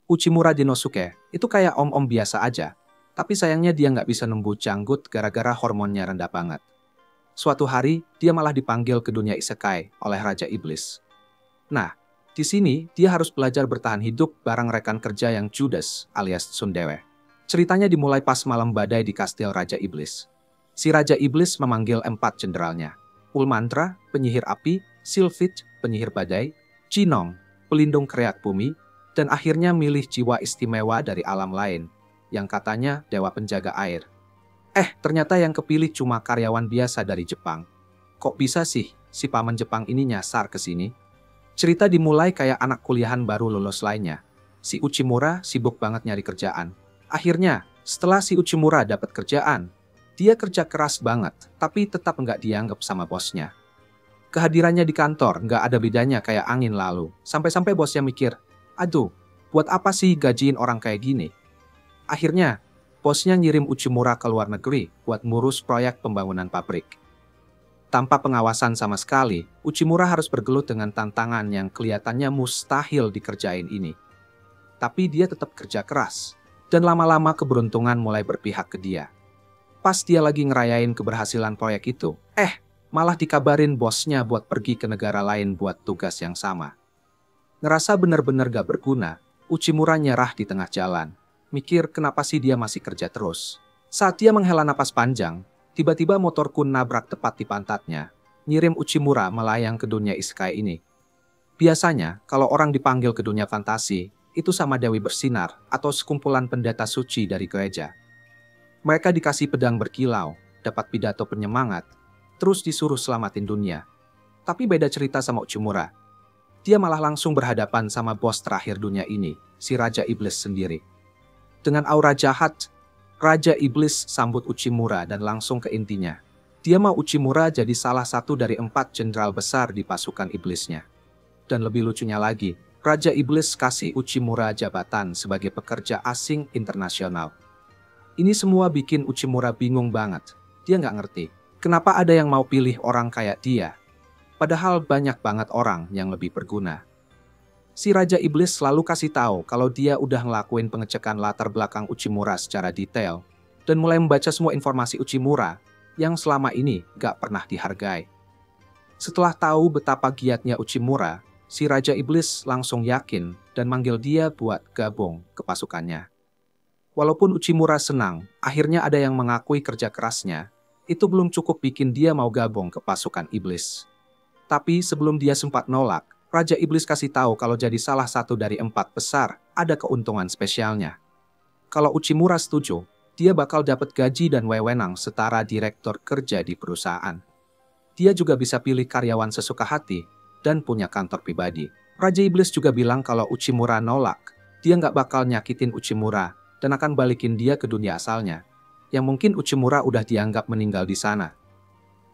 Uchimura Dinosuke itu kayak om-om biasa aja, tapi sayangnya dia nggak bisa nembu janggut gara-gara hormonnya rendah banget. Suatu hari, dia malah dipanggil ke dunia isekai oleh Raja Iblis. Nah, di sini dia harus belajar bertahan hidup bareng rekan kerja yang judes alias Tsundewe. Ceritanya dimulai pas malam badai di kastil Raja Iblis. Si Raja Iblis memanggil 4 jenderalnya. Ulmantra, penyihir api, Sylphid, penyihir badai, Jinong, pelindung kreat bumi, dan akhirnya milih jiwa istimewa dari alam lain, yang katanya dewa penjaga air. Ternyata yang kepilih cuma karyawan biasa dari Jepang. Kok bisa sih si paman Jepang ini nyasar ke sini? Cerita dimulai kayak anak kuliahan baru lulus lainnya. Si Uchimura sibuk banget nyari kerjaan. Akhirnya, setelah si Uchimura dapat kerjaan, dia kerja keras banget, tapi tetap nggak dianggap sama bosnya. Kehadirannya di kantor nggak ada bedanya kayak angin lalu. Sampai-sampai bosnya mikir, aduh, buat apa sih gajiin orang kayak gini? Akhirnya, bosnya ngirim Uchimura ke luar negeri buat ngurus proyek pembangunan pabrik. Tanpa pengawasan sama sekali, Uchimura harus bergelut dengan tantangan yang kelihatannya mustahil dikerjain ini. Tapi dia tetap kerja keras, dan lama-lama keberuntungan mulai berpihak ke dia. Pas dia lagi ngerayain keberhasilan proyek itu, malah dikabarin bosnya buat pergi ke negara lain buat tugas yang sama. Ngerasa bener-bener gak berguna, Uchimura nyerah di tengah jalan. Mikir kenapa sih dia masih kerja terus. Saat dia menghela napas panjang, tiba-tiba motor Kun nabrak tepat di pantatnya, ngirim Uchimura melayang ke dunia isekai ini. Biasanya, kalau orang dipanggil ke dunia fantasi, itu sama Dewi Bersinar atau sekumpulan pendeta suci dari gereja. Mereka dikasih pedang berkilau, dapat pidato penyemangat, terus disuruh selamatin dunia. Tapi beda cerita sama Uchimura. Dia malah langsung berhadapan sama bos terakhir dunia ini, si Raja Iblis sendiri. Dengan aura jahat, Raja Iblis sambut Uchimura dan langsung ke intinya. Dia mau Uchimura jadi salah satu dari 4 jenderal besar di pasukan iblisnya. Dan lebih lucunya lagi, Raja Iblis kasih Uchimura jabatan sebagai pekerja asing internasional. Ini semua bikin Uchimura bingung banget. Dia nggak ngerti, kenapa ada yang mau pilih orang kayak dia. Padahal banyak banget orang yang lebih berguna. Si Raja Iblis selalu kasih tahu kalau dia udah ngelakuin pengecekan latar belakang Uchimura secara detail dan mulai membaca semua informasi Uchimura yang selama ini gak pernah dihargai. Setelah tahu betapa giatnya Uchimura, si Raja Iblis langsung yakin dan manggil dia buat gabung ke pasukannya. Walaupun Uchimura senang, akhirnya ada yang mengakui kerja kerasnya, itu belum cukup bikin dia mau gabung ke pasukan iblis. Tapi sebelum dia sempat nolak, Raja Iblis kasih tahu kalau jadi salah satu dari 4 besar ada keuntungan spesialnya. Kalau Uchimura setuju, dia bakal dapat gaji dan wewenang setara direktur kerja di perusahaan. Dia juga bisa pilih karyawan sesuka hati dan punya kantor pribadi. Raja Iblis juga bilang kalau Uchimura nolak, dia nggak bakal nyakitin Uchimura dan akan balikin dia ke dunia asalnya, yang mungkin Uchimura udah dianggap meninggal di sana.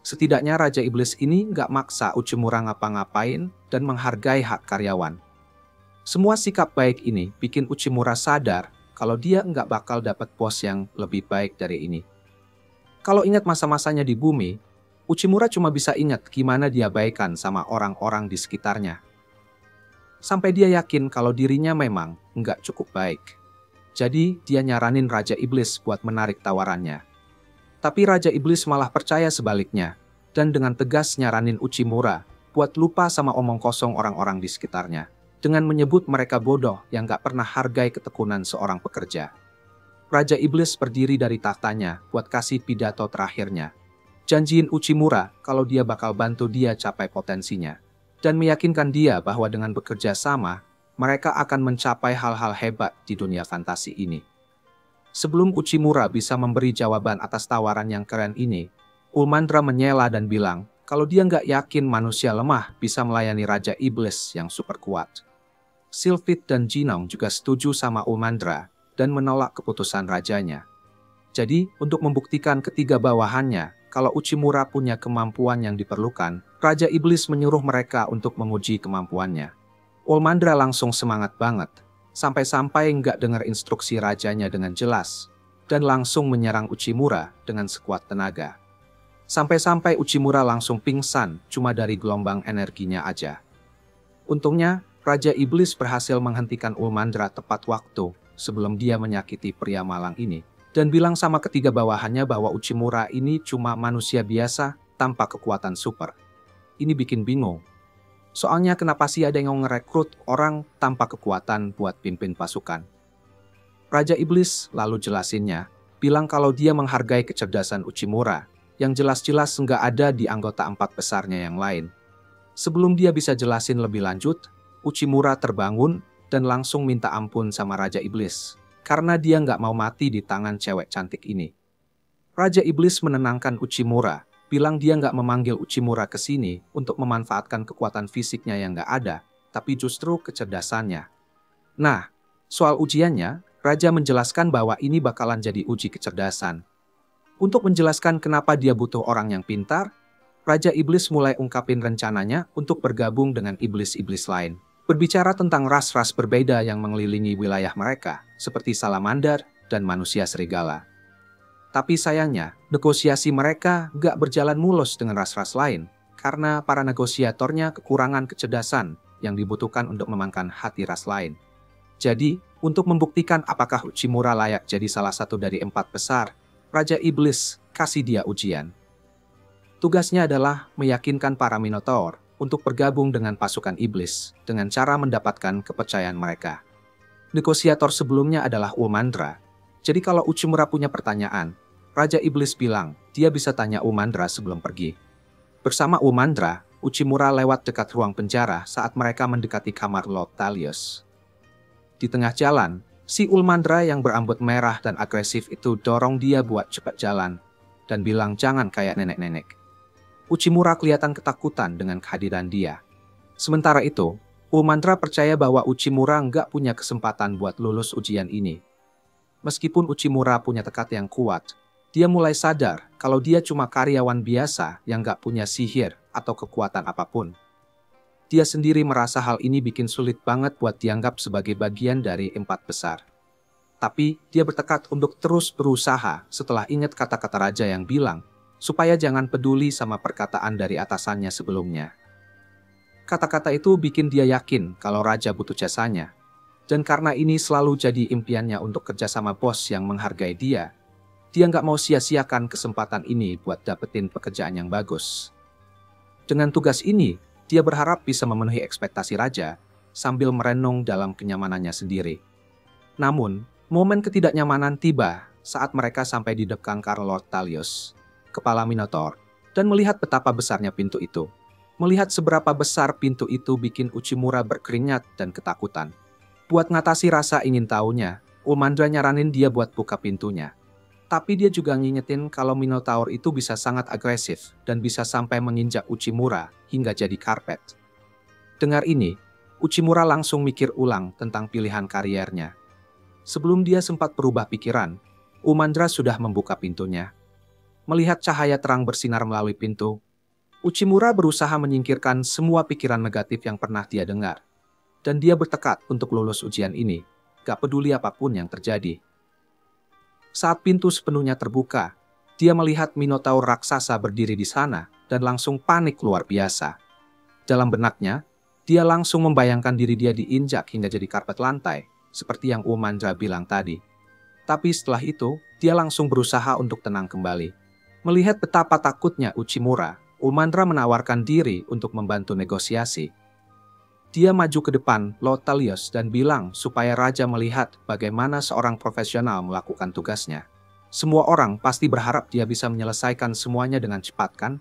Setidaknya Raja Iblis ini nggak maksa Uchimura ngapa-ngapain dan menghargai hak karyawan. Semua sikap baik ini bikin Uchimura sadar kalau dia nggak bakal dapat bos yang lebih baik dari ini. Kalau ingat masa-masanya di bumi, Uchimura cuma bisa ingat gimana dia baikan sama orang-orang di sekitarnya. Sampai dia yakin kalau dirinya memang nggak cukup baik. Jadi dia nyaranin Raja Iblis buat menarik tawarannya. Tapi Raja Iblis malah percaya sebaliknya, dan dengan tegas nyaranin Uchimura buat lupa sama omong kosong orang-orang di sekitarnya, dengan menyebut mereka bodoh yang gak pernah hargai ketekunan seorang pekerja. Raja Iblis berdiri dari tahtanya buat kasih pidato terakhirnya, janjiin Uchimura kalau dia bakal bantu dia capai potensinya, dan meyakinkan dia bahwa dengan bekerja sama, mereka akan mencapai hal-hal hebat di dunia fantasi ini. Sebelum Uchimura bisa memberi jawaban atas tawaran yang keren ini, Ulmandra menyela dan bilang kalau dia nggak yakin manusia lemah bisa melayani Raja Iblis yang super kuat. Sylphid dan Jinong juga setuju sama Ulmandra dan menolak keputusan rajanya. Jadi, untuk membuktikan ketiga bawahannya kalau Uchimura punya kemampuan yang diperlukan, Raja Iblis menyuruh mereka untuk menguji kemampuannya. Ulmandra langsung semangat banget, sampai-sampai nggak dengar instruksi rajanya dengan jelas, dan langsung menyerang Uchimura dengan sekuat tenaga. Sampai-sampai Uchimura langsung pingsan cuma dari gelombang energinya aja. Untungnya, Raja Iblis berhasil menghentikan Ulmandra tepat waktu sebelum dia menyakiti pria malang ini, dan bilang sama ketiga bawahannya bahwa Uchimura ini cuma manusia biasa tanpa kekuatan super. Ini bikin bingung. Soalnya kenapa sih ada yang ngerekrut orang tanpa kekuatan buat pimpin pasukan? Raja Iblis lalu jelasinnya, bilang kalau dia menghargai kecerdasan Uchimura, yang jelas-jelas nggak ada di anggota 4 besarnya yang lain. Sebelum dia bisa jelasin lebih lanjut, Uchimura terbangun dan langsung minta ampun sama Raja Iblis, karena dia nggak mau mati di tangan cewek cantik ini. Raja Iblis menenangkan Uchimura, bilang dia nggak memanggil Uchimura ke sini untuk memanfaatkan kekuatan fisiknya yang nggak ada, tapi justru kecerdasannya. Nah, soal ujiannya, Raja menjelaskan bahwa ini bakalan jadi uji kecerdasan. Untuk menjelaskan kenapa dia butuh orang yang pintar, Raja Iblis mulai ungkapin rencananya untuk bergabung dengan iblis-iblis lain. Berbicara tentang ras-ras berbeda yang mengelilingi wilayah mereka, seperti salamander dan manusia serigala. Tapi sayangnya, negosiasi mereka gak berjalan mulus dengan ras-ras lain, karena para negosiatornya kekurangan kecerdasan yang dibutuhkan untuk memenangkan hati ras lain. Jadi, untuk membuktikan apakah Uchimura layak jadi salah satu dari 4 besar, Raja Iblis kasih dia ujian. Tugasnya adalah meyakinkan para Minotaur untuk bergabung dengan pasukan iblis dengan cara mendapatkan kepercayaan mereka. Negosiator sebelumnya adalah Ulmandra. Jadi kalau Uchimura punya pertanyaan, Raja Iblis bilang dia bisa tanya Ulmandra sebelum pergi. Bersama Ulmandra, Uchimura lewat dekat ruang penjara saat mereka mendekati kamar Lord Talius. Di tengah jalan, si Ulmandra yang berambut merah dan agresif itu dorong dia buat cepat jalan dan bilang jangan kayak nenek-nenek. Uchimura kelihatan ketakutan dengan kehadiran dia. Sementara itu, Ulmandra percaya bahwa Uchimura nggak punya kesempatan buat lulus ujian ini. Meskipun Uchimura punya tekad yang kuat, dia mulai sadar kalau dia cuma karyawan biasa yang nggak punya sihir atau kekuatan apapun. Dia sendiri merasa hal ini bikin sulit banget buat dianggap sebagai bagian dari 4 besar. Tapi dia bertekad untuk terus berusaha setelah ingat kata-kata raja yang bilang, supaya jangan peduli sama perkataan dari atasannya sebelumnya. Kata-kata itu bikin dia yakin kalau raja butuh jasanya. Dan karena ini selalu jadi impiannya untuk kerja sama bos yang menghargai dia nggak mau sia-siakan kesempatan ini buat dapetin pekerjaan yang bagus. Dengan tugas ini, dia berharap bisa memenuhi ekspektasi raja sambil merenung dalam kenyamanannya sendiri. Namun, momen ketidaknyamanan tiba saat mereka sampai di depan Lord Talius, kepala Minotaur, dan melihat betapa besarnya pintu itu. Melihat seberapa besar pintu itu bikin Uchimura berkeringat dan ketakutan. Buat ngatasi rasa ingin tahunya, Ulmandra nyaranin dia buat buka pintunya. Tapi dia juga ngingetin kalau Minotaur itu bisa sangat agresif dan bisa sampai menginjak Uchimura hingga jadi karpet. Dengar ini, Uchimura langsung mikir ulang tentang pilihan kariernya. Sebelum dia sempat berubah pikiran, Ulmandra sudah membuka pintunya. Melihat cahaya terang bersinar melalui pintu, Uchimura berusaha menyingkirkan semua pikiran negatif yang pernah dia dengar. Dan dia bertekad untuk lulus ujian ini, gak peduli apapun yang terjadi. Saat pintu sepenuhnya terbuka, dia melihat Minotaur raksasa berdiri di sana dan langsung panik luar biasa. Dalam benaknya, dia langsung membayangkan diri dia diinjak hingga jadi karpet lantai, seperti yang Ulmandra bilang tadi. Tapi setelah itu, dia langsung berusaha untuk tenang kembali. Melihat betapa takutnya Uchimura, Ulmandra menawarkan diri untuk membantu negosiasi. Dia maju ke depan Lord Talius dan bilang supaya raja melihat bagaimana seorang profesional melakukan tugasnya. Semua orang pasti berharap dia bisa menyelesaikan semuanya dengan cepat kan?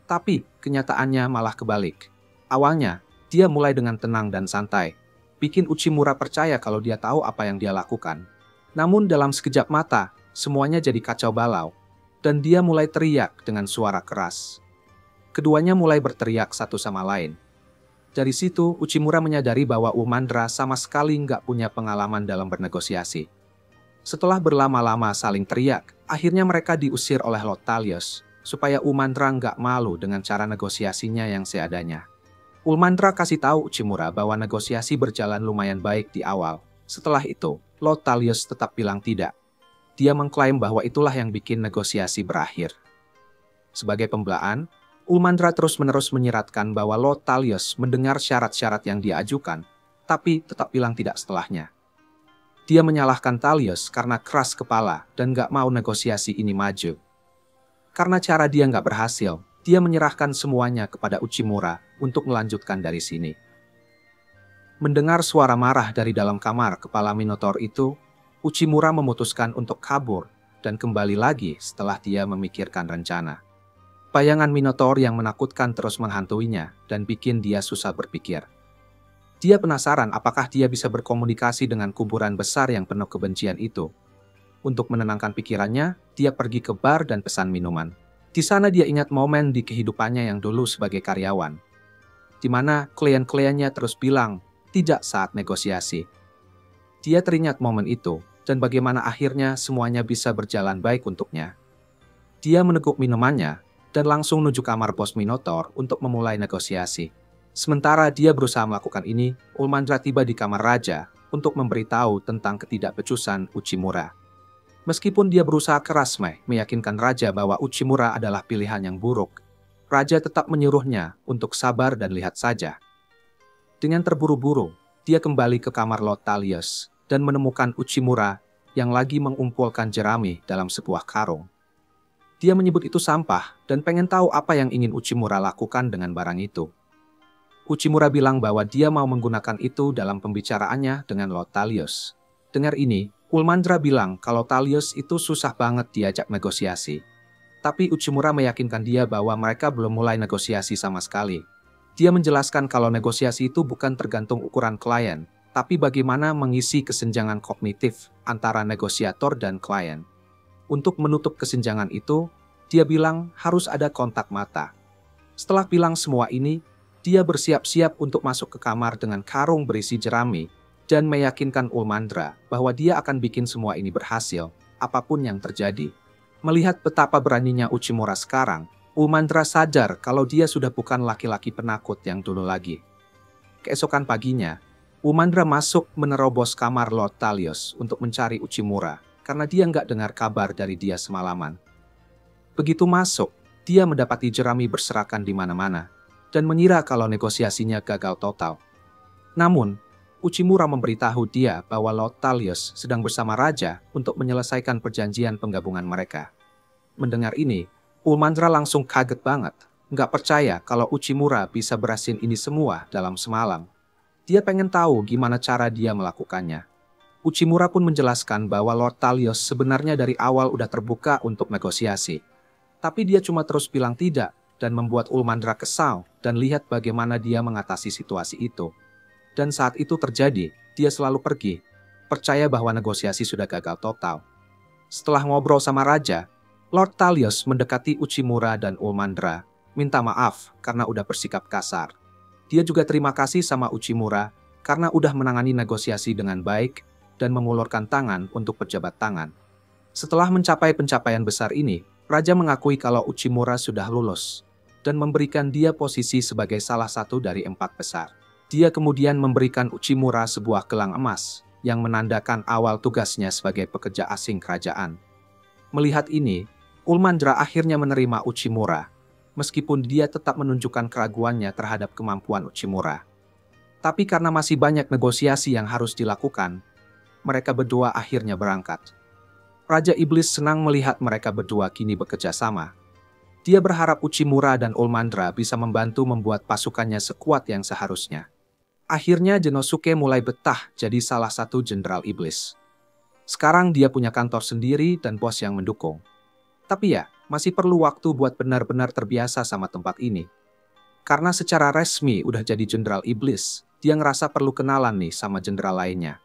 Tapi kenyataannya malah kebalik. Awalnya, dia mulai dengan tenang dan santai, bikin Uchimura percaya kalau dia tahu apa yang dia lakukan. Namun dalam sekejap mata, semuanya jadi kacau balau. Dan dia mulai teriak dengan suara keras. Keduanya mulai berteriak satu sama lain. Dari situ, Uchimura menyadari bahwa Ulmandra sama sekali nggak punya pengalaman dalam bernegosiasi. Setelah berlama-lama saling teriak, akhirnya mereka diusir oleh Lord Talius, supaya Ulmandra nggak malu dengan cara negosiasinya yang seadanya. Ulmandra kasih tahu Uchimura bahwa negosiasi berjalan lumayan baik di awal. Setelah itu, Lord Talius tetap bilang tidak. Dia mengklaim bahwa itulah yang bikin negosiasi berakhir. Sebagai pembelaan, Ulmandra terus-menerus menyiratkan bahwa Lord Talius mendengar syarat-syarat yang dia ajukan, tapi tetap bilang tidak setelahnya. Dia menyalahkan Thalios karena keras kepala dan gak mau negosiasi ini maju. Karena cara dia gak berhasil, dia menyerahkan semuanya kepada Uchimura untuk melanjutkan dari sini. Mendengar suara marah dari dalam kamar kepala Minotaur itu, Uchimura memutuskan untuk kabur dan kembali lagi setelah dia memikirkan rencana. Bayangan Minotaur yang menakutkan terus menghantuinya dan bikin dia susah berpikir. Dia penasaran apakah dia bisa berkomunikasi dengan kuburan besar yang penuh kebencian itu. Untuk menenangkan pikirannya, dia pergi ke bar dan pesan minuman. Di sana dia ingat momen di kehidupannya yang dulu sebagai karyawan, di mana klien-kliennya terus bilang, tidak saat negosiasi. Dia teringat momen itu, dan bagaimana akhirnya semuanya bisa berjalan baik untuknya. Dia meneguk minumannya, dan langsung menuju kamar bos Minotaur untuk memulai negosiasi. Sementara dia berusaha melakukan ini, Ulmandra tiba di kamar raja untuk memberitahu tentang ketidakbecusan Uchimura. Meskipun dia berusaha keras meyakinkan raja bahwa Uchimura adalah pilihan yang buruk, raja tetap menyuruhnya untuk sabar dan lihat saja. Dengan terburu-buru, dia kembali ke kamar Lord Thalios dan menemukan Uchimura yang lagi mengumpulkan jerami dalam sebuah karung. Dia menyebut itu sampah dan pengen tahu apa yang ingin Uchimura lakukan dengan barang itu. Uchimura bilang bahwa dia mau menggunakan itu dalam pembicaraannya dengan Lord Thalios. Dengar ini, Ulmandra bilang kalau Thalios itu susah banget diajak negosiasi. Tapi Uchimura meyakinkan dia bahwa mereka belum mulai negosiasi sama sekali. Dia menjelaskan kalau negosiasi itu bukan tergantung ukuran klien, tapi bagaimana mengisi kesenjangan kognitif antara negosiator dan klien. Untuk menutup kesenjangan itu, dia bilang harus ada kontak mata. Setelah bilang semua ini, dia bersiap-siap untuk masuk ke kamar dengan karung berisi jerami dan meyakinkan Ulmandra bahwa dia akan bikin semua ini berhasil, apapun yang terjadi. Melihat betapa beraninya Uchimura sekarang, Ulmandra sadar kalau dia sudah bukan laki-laki penakut yang dulu lagi. Keesokan paginya, Ulmandra masuk menerobos kamar Lord Thalios untuk mencari Uchimura karena dia nggak dengar kabar dari dia semalaman. Begitu masuk, dia mendapati jerami berserakan di mana-mana dan mengira kalau negosiasinya gagal total. Namun, Uchimura memberitahu dia bahwa Lord Thalios sedang bersama raja untuk menyelesaikan perjanjian penggabungan mereka. Mendengar ini, Ulmandra langsung kaget banget, nggak percaya kalau Uchimura bisa berhasil ini semua dalam semalam. Dia pengen tahu gimana cara dia melakukannya. Uchimura pun menjelaskan bahwa Lord Thalios sebenarnya dari awal udah terbuka untuk negosiasi. Tapi dia cuma terus bilang tidak, dan membuat Ulmandra kesal dan lihat bagaimana dia mengatasi situasi itu. Dan saat itu terjadi, dia selalu pergi, percaya bahwa negosiasi sudah gagal total. Setelah ngobrol sama raja, Lord Thalios mendekati Uchimura dan Ulmandra, minta maaf karena udah bersikap kasar. Dia juga terima kasih sama Uchimura karena udah menangani negosiasi dengan baik dan mengulurkan tangan untuk berjabat tangan. Setelah mencapai pencapaian besar ini, raja mengakui kalau Uchimura sudah lulus dan memberikan dia posisi sebagai salah satu dari 4 besar. Dia kemudian memberikan Uchimura sebuah gelang emas yang menandakan awal tugasnya sebagai pekerja asing kerajaan. Melihat ini, Ulmandra akhirnya menerima Uchimura, meskipun dia tetap menunjukkan keraguannya terhadap kemampuan Uchimura. Tapi karena masih banyak negosiasi yang harus dilakukan, mereka berdua akhirnya berangkat. Raja Iblis senang melihat mereka berdua kini bekerja sama. Dia berharap Uchimura dan Ulmandra bisa membantu membuat pasukannya sekuat yang seharusnya. Akhirnya Genosuke mulai betah jadi salah satu jenderal iblis. Sekarang dia punya kantor sendiri dan bos yang mendukung. Tapi ya, masih perlu waktu buat benar-benar terbiasa sama tempat ini. Karena secara resmi udah jadi jenderal iblis, dia ngerasa perlu kenalan nih sama jenderal lainnya.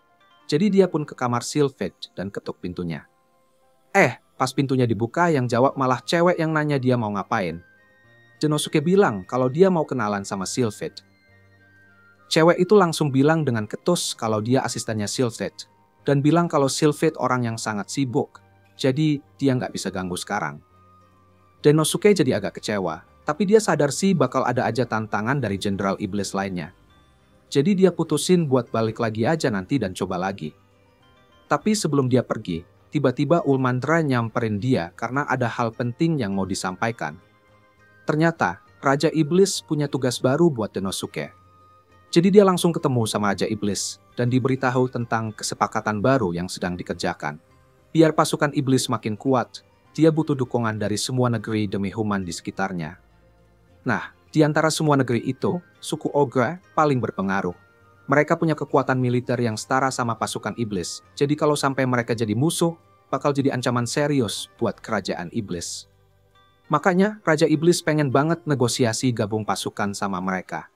Jadi dia pun ke kamar Sylphid dan ketuk pintunya. Pas pintunya dibuka, yang jawab malah cewek yang nanya dia mau ngapain. Genosuke bilang kalau dia mau kenalan sama Sylphid. Cewek itu langsung bilang dengan ketus kalau dia asistennya Sylphid, dan bilang kalau Sylphid orang yang sangat sibuk, jadi dia nggak bisa ganggu sekarang. Genosuke jadi agak kecewa, tapi dia sadar sih bakal ada aja tantangan dari jenderal iblis lainnya. Jadi dia putusin buat balik lagi aja nanti dan coba lagi. Tapi sebelum dia pergi, tiba-tiba Ulmandra nyamperin dia karena ada hal penting yang mau disampaikan. Ternyata, Raja Iblis punya tugas baru buat Genosuke. Jadi dia langsung ketemu sama Raja Iblis dan diberitahu tentang kesepakatan baru yang sedang dikerjakan. Biar pasukan iblis makin kuat, dia butuh dukungan dari semua negeri demi human di sekitarnya. Nah, di antara semua negeri itu, suku Ogre paling berpengaruh. Mereka punya kekuatan militer yang setara sama pasukan iblis, jadi kalau sampai mereka jadi musuh, bakal jadi ancaman serius buat kerajaan iblis. Makanya, Raja Iblis pengen banget negosiasi gabung pasukan sama mereka.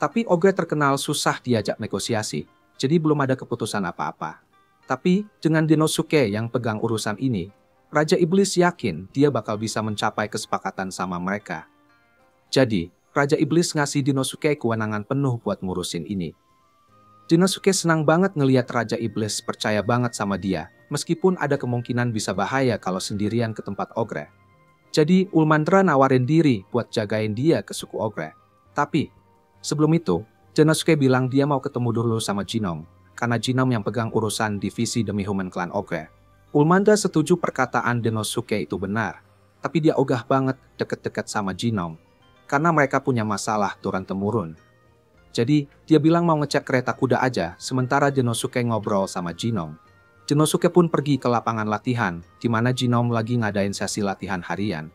Tapi Ogre terkenal susah diajak negosiasi, jadi belum ada keputusan apa-apa. Tapi dengan Denosuke yang pegang urusan ini, Raja Iblis yakin dia bakal bisa mencapai kesepakatan sama mereka. Jadi, Raja Iblis ngasih Denosuke kewenangan penuh buat ngurusin ini. Denosuke senang banget ngeliat Raja Iblis percaya banget sama dia, meskipun ada kemungkinan bisa bahaya kalau sendirian ke tempat Ogre. Jadi, Ulmandra nawarin diri buat jagain dia ke suku Ogre. Tapi, sebelum itu, Denosuke bilang dia mau ketemu dulu sama Jinom, karena Jinom yang pegang urusan divisi demi human clan Ogre. Ulmandra setuju perkataan Denosuke itu benar, tapi dia ogah banget deket-deket sama Jinom, karena mereka punya masalah turun-temurun. Jadi, dia bilang mau ngecek kereta kuda aja, sementara Denosuke ngobrol sama Jinom. Denosuke pun pergi ke lapangan latihan, di mana Jinom lagi ngadain sesi latihan harian.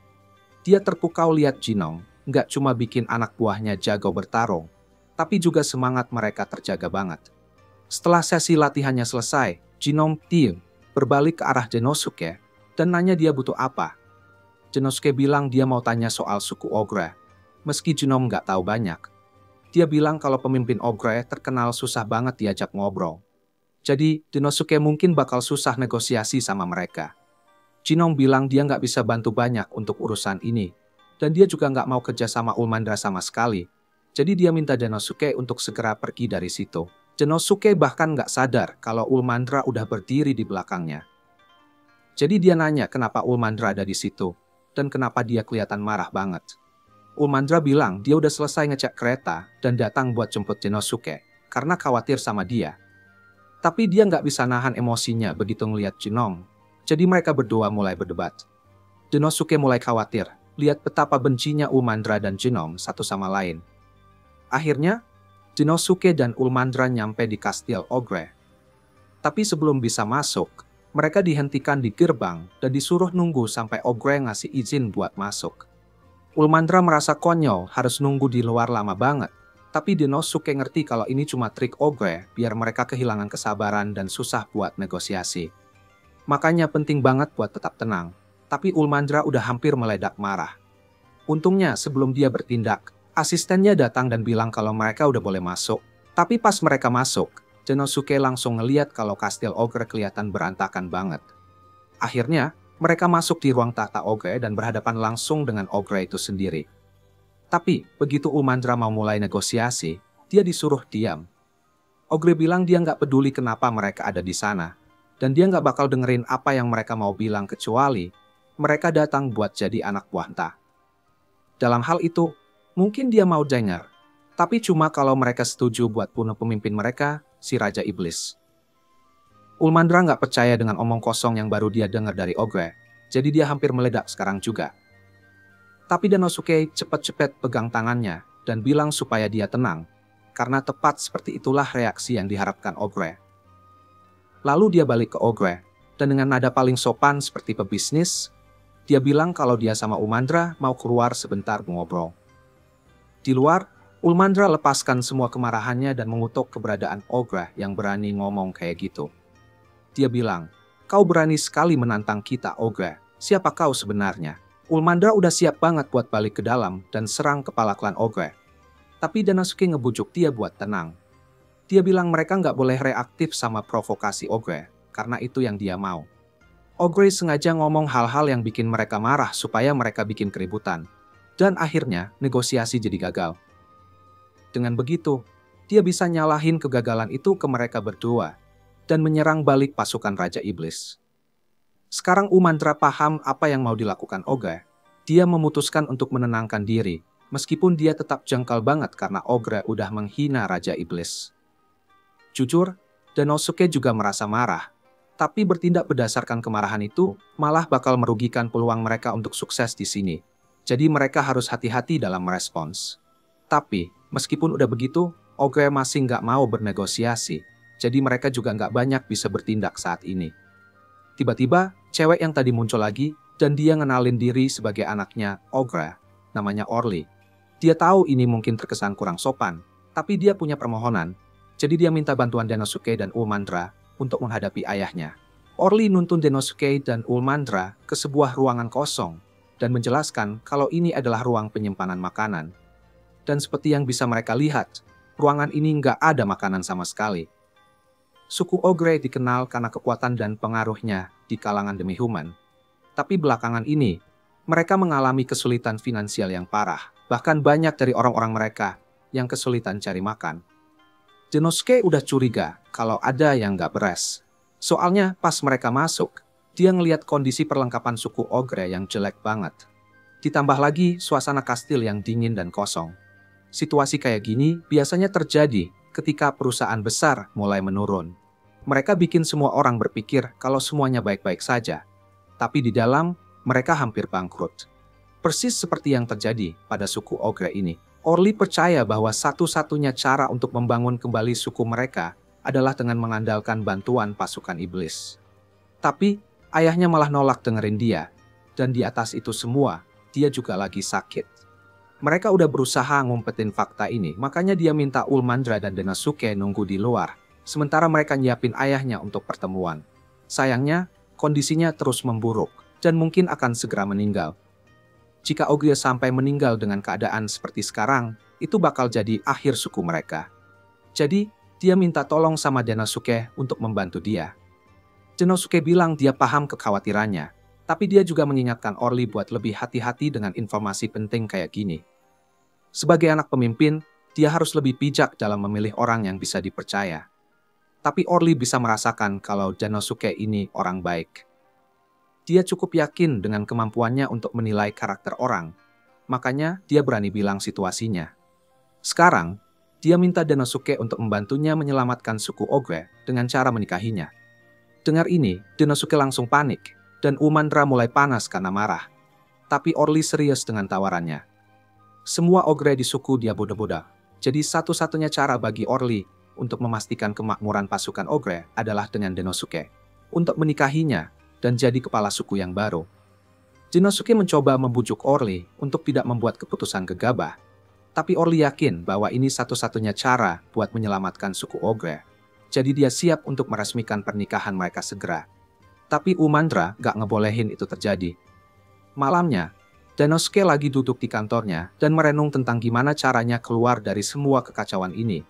Dia terpukau lihat Jinom, nggak cuma bikin anak buahnya jago bertarung, tapi juga semangat mereka terjaga banget. Setelah sesi latihannya selesai, Jinom berbalik ke arah Denosuke dan nanya dia butuh apa. Denosuke bilang dia mau tanya soal suku Ogre, meski Jinom nggak tahu banyak. Dia bilang kalau pemimpin Ogre terkenal susah banget diajak ngobrol. Jadi, Denosuke mungkin bakal susah negosiasi sama mereka. Jinom bilang dia nggak bisa bantu banyak untuk urusan ini, dan dia juga nggak mau kerja sama Ulmandra sama sekali. Jadi dia minta Denosuke untuk segera pergi dari situ. Denosuke bahkan nggak sadar kalau Ulmandra udah berdiri di belakangnya. Jadi dia nanya kenapa Ulmandra ada di situ, dan kenapa dia kelihatan marah banget. Ulmandra bilang dia udah selesai ngecek kereta dan datang buat jemput Denosuke, karena khawatir sama dia. Tapi dia nggak bisa nahan emosinya begitu ngeliat Jinom. Jadi mereka berdua mulai berdebat. Denosuke mulai khawatir, lihat betapa bencinya Ulmandra dan Jinom satu sama lain. Akhirnya, Denosuke dan Ulmandra nyampe di kastil Ogre. Tapi sebelum bisa masuk, mereka dihentikan di gerbang dan disuruh nunggu sampai Ogre ngasih izin buat masuk. Ulmandra merasa konyol harus nunggu di luar lama banget, tapi Denosuke ngerti kalau ini cuma trik Ogre biar mereka kehilangan kesabaran dan susah buat negosiasi. Makanya penting banget buat tetap tenang, tapi Ulmandra udah hampir meledak marah. Untungnya sebelum dia bertindak, asistennya datang dan bilang kalau mereka udah boleh masuk. Tapi pas mereka masuk, Denosuke langsung ngeliat kalau kastil Ogre kelihatan berantakan banget. Akhirnya, mereka masuk di ruang tahta Ogre dan berhadapan langsung dengan Ogre itu sendiri. Tapi, begitu Ulmandra mau mulai negosiasi, dia disuruh diam. Ogre bilang dia nggak peduli kenapa mereka ada di sana, dan dia nggak bakal dengerin apa yang mereka mau bilang kecuali mereka datang buat jadi anak buah entah. Dalam hal itu, mungkin dia mau denger, tapi cuma kalau mereka setuju buat bunuh pemimpin mereka, si Raja Iblis. Ulmandra nggak percaya dengan omong kosong yang baru dia dengar dari Ogre, jadi dia hampir meledak sekarang juga. Tapi Denosuke cepat-cepat pegang tangannya dan bilang supaya dia tenang, karena tepat seperti itulah reaksi yang diharapkan Ogre. Lalu dia balik ke Ogre, dan dengan nada paling sopan seperti pebisnis, dia bilang kalau dia sama Ulmandra mau keluar sebentar ngobrol. Di luar, Ulmandra lepaskan semua kemarahannya dan mengutuk keberadaan Ogre yang berani ngomong kayak gitu. Dia bilang, "Kau berani sekali menantang kita, Ogre. Siapa kau sebenarnya?" Ulmandra udah siap banget buat balik ke dalam dan serang kepala klan Ogre. Tapi Denosuke ngebujuk dia buat tenang. Dia bilang mereka nggak boleh reaktif sama provokasi Ogre, karena itu yang dia mau. Ogre sengaja ngomong hal-hal yang bikin mereka marah supaya mereka bikin keributan. Dan akhirnya negosiasi jadi gagal. Dengan begitu, dia bisa nyalahin kegagalan itu ke mereka berdua dan menyerang balik pasukan Raja Iblis. Sekarang Ulmandra paham apa yang mau dilakukan Ogre. Dia memutuskan untuk menenangkan diri, meskipun dia tetap jengkel banget karena Ogre udah menghina Raja Iblis. Jujur, Denosuke juga merasa marah, tapi bertindak berdasarkan kemarahan itu malah bakal merugikan peluang mereka untuk sukses di sini. Jadi mereka harus hati-hati dalam merespons. Tapi, meskipun udah begitu, Ogre masih nggak mau bernegosiasi, jadi mereka juga nggak banyak bisa bertindak saat ini. Tiba-tiba, cewek yang tadi muncul lagi, dan dia ngenalin diri sebagai anaknya Ogre, namanya Orly. Dia tahu ini mungkin terkesan kurang sopan, tapi dia punya permohonan, jadi dia minta bantuan Denosuke dan Ulmandra untuk menghadapi ayahnya. Orly nuntun Denosuke dan Ulmandra ke sebuah ruangan kosong, dan menjelaskan kalau ini adalah ruang penyimpanan makanan. Dan seperti yang bisa mereka lihat, ruangan ini nggak ada makanan sama sekali. Suku Ogre dikenal karena kekuatan dan pengaruhnya di kalangan demi-human. Tapi belakangan ini, mereka mengalami kesulitan finansial yang parah. Bahkan banyak dari orang-orang mereka yang kesulitan cari makan. Denosuke udah curiga kalau ada yang nggak beres. Soalnya pas mereka masuk, dia ngelihat kondisi perlengkapan suku Ogre yang jelek banget. Ditambah lagi suasana kastil yang dingin dan kosong. Situasi kayak gini biasanya terjadi ketika perusahaan besar mulai menurun. Mereka bikin semua orang berpikir kalau semuanya baik-baik saja. Tapi di dalam, mereka hampir bangkrut. Persis seperti yang terjadi pada suku Ogre ini. Orly percaya bahwa satu-satunya cara untuk membangun kembali suku mereka adalah dengan mengandalkan bantuan pasukan iblis. Tapi, ayahnya malah nolak dengerin dia. Dan di atas itu semua, dia juga lagi sakit. Mereka udah berusaha ngumpetin fakta ini, makanya dia minta Ulmandra dan Denosuke nunggu di luar, sementara mereka nyiapin ayahnya untuk pertemuan. Sayangnya, kondisinya terus memburuk, dan mungkin akan segera meninggal. Jika Ogre sampai meninggal dengan keadaan seperti sekarang, itu bakal jadi akhir suku mereka. Jadi, dia minta tolong sama Denosuke untuk membantu dia. Denosuke bilang dia paham kekhawatirannya, tapi dia juga mengingatkan Orly buat lebih hati-hati dengan informasi penting kayak gini. Sebagai anak pemimpin, dia harus lebih bijak dalam memilih orang yang bisa dipercaya. Tapi Orly bisa merasakan kalau Denosuke ini orang baik. Dia cukup yakin dengan kemampuannya untuk menilai karakter orang, makanya dia berani bilang situasinya. Sekarang, dia minta Denosuke untuk membantunya menyelamatkan suku Ogre dengan cara menikahinya. Dengar ini, Denosuke langsung panik, dan Ulmandra mulai panas karena marah. Tapi Orly serius dengan tawarannya. Semua Ogre di suku dia bodoh-bodoh. Jadi satu-satunya cara bagi Orly untuk memastikan kemakmuran pasukan Ogre adalah dengan Denosuke. Untuk menikahinya dan jadi kepala suku yang baru. Denosuke mencoba membujuk Orly untuk tidak membuat keputusan gegabah. Tapi Orly yakin bahwa ini satu-satunya cara buat menyelamatkan suku Ogre. Jadi dia siap untuk meresmikan pernikahan mereka segera. Tapi Ulmandra gak ngebolehin itu terjadi. Malamnya, Denosuke lagi duduk di kantornya dan merenung tentang gimana caranya keluar dari semua kekacauan ini.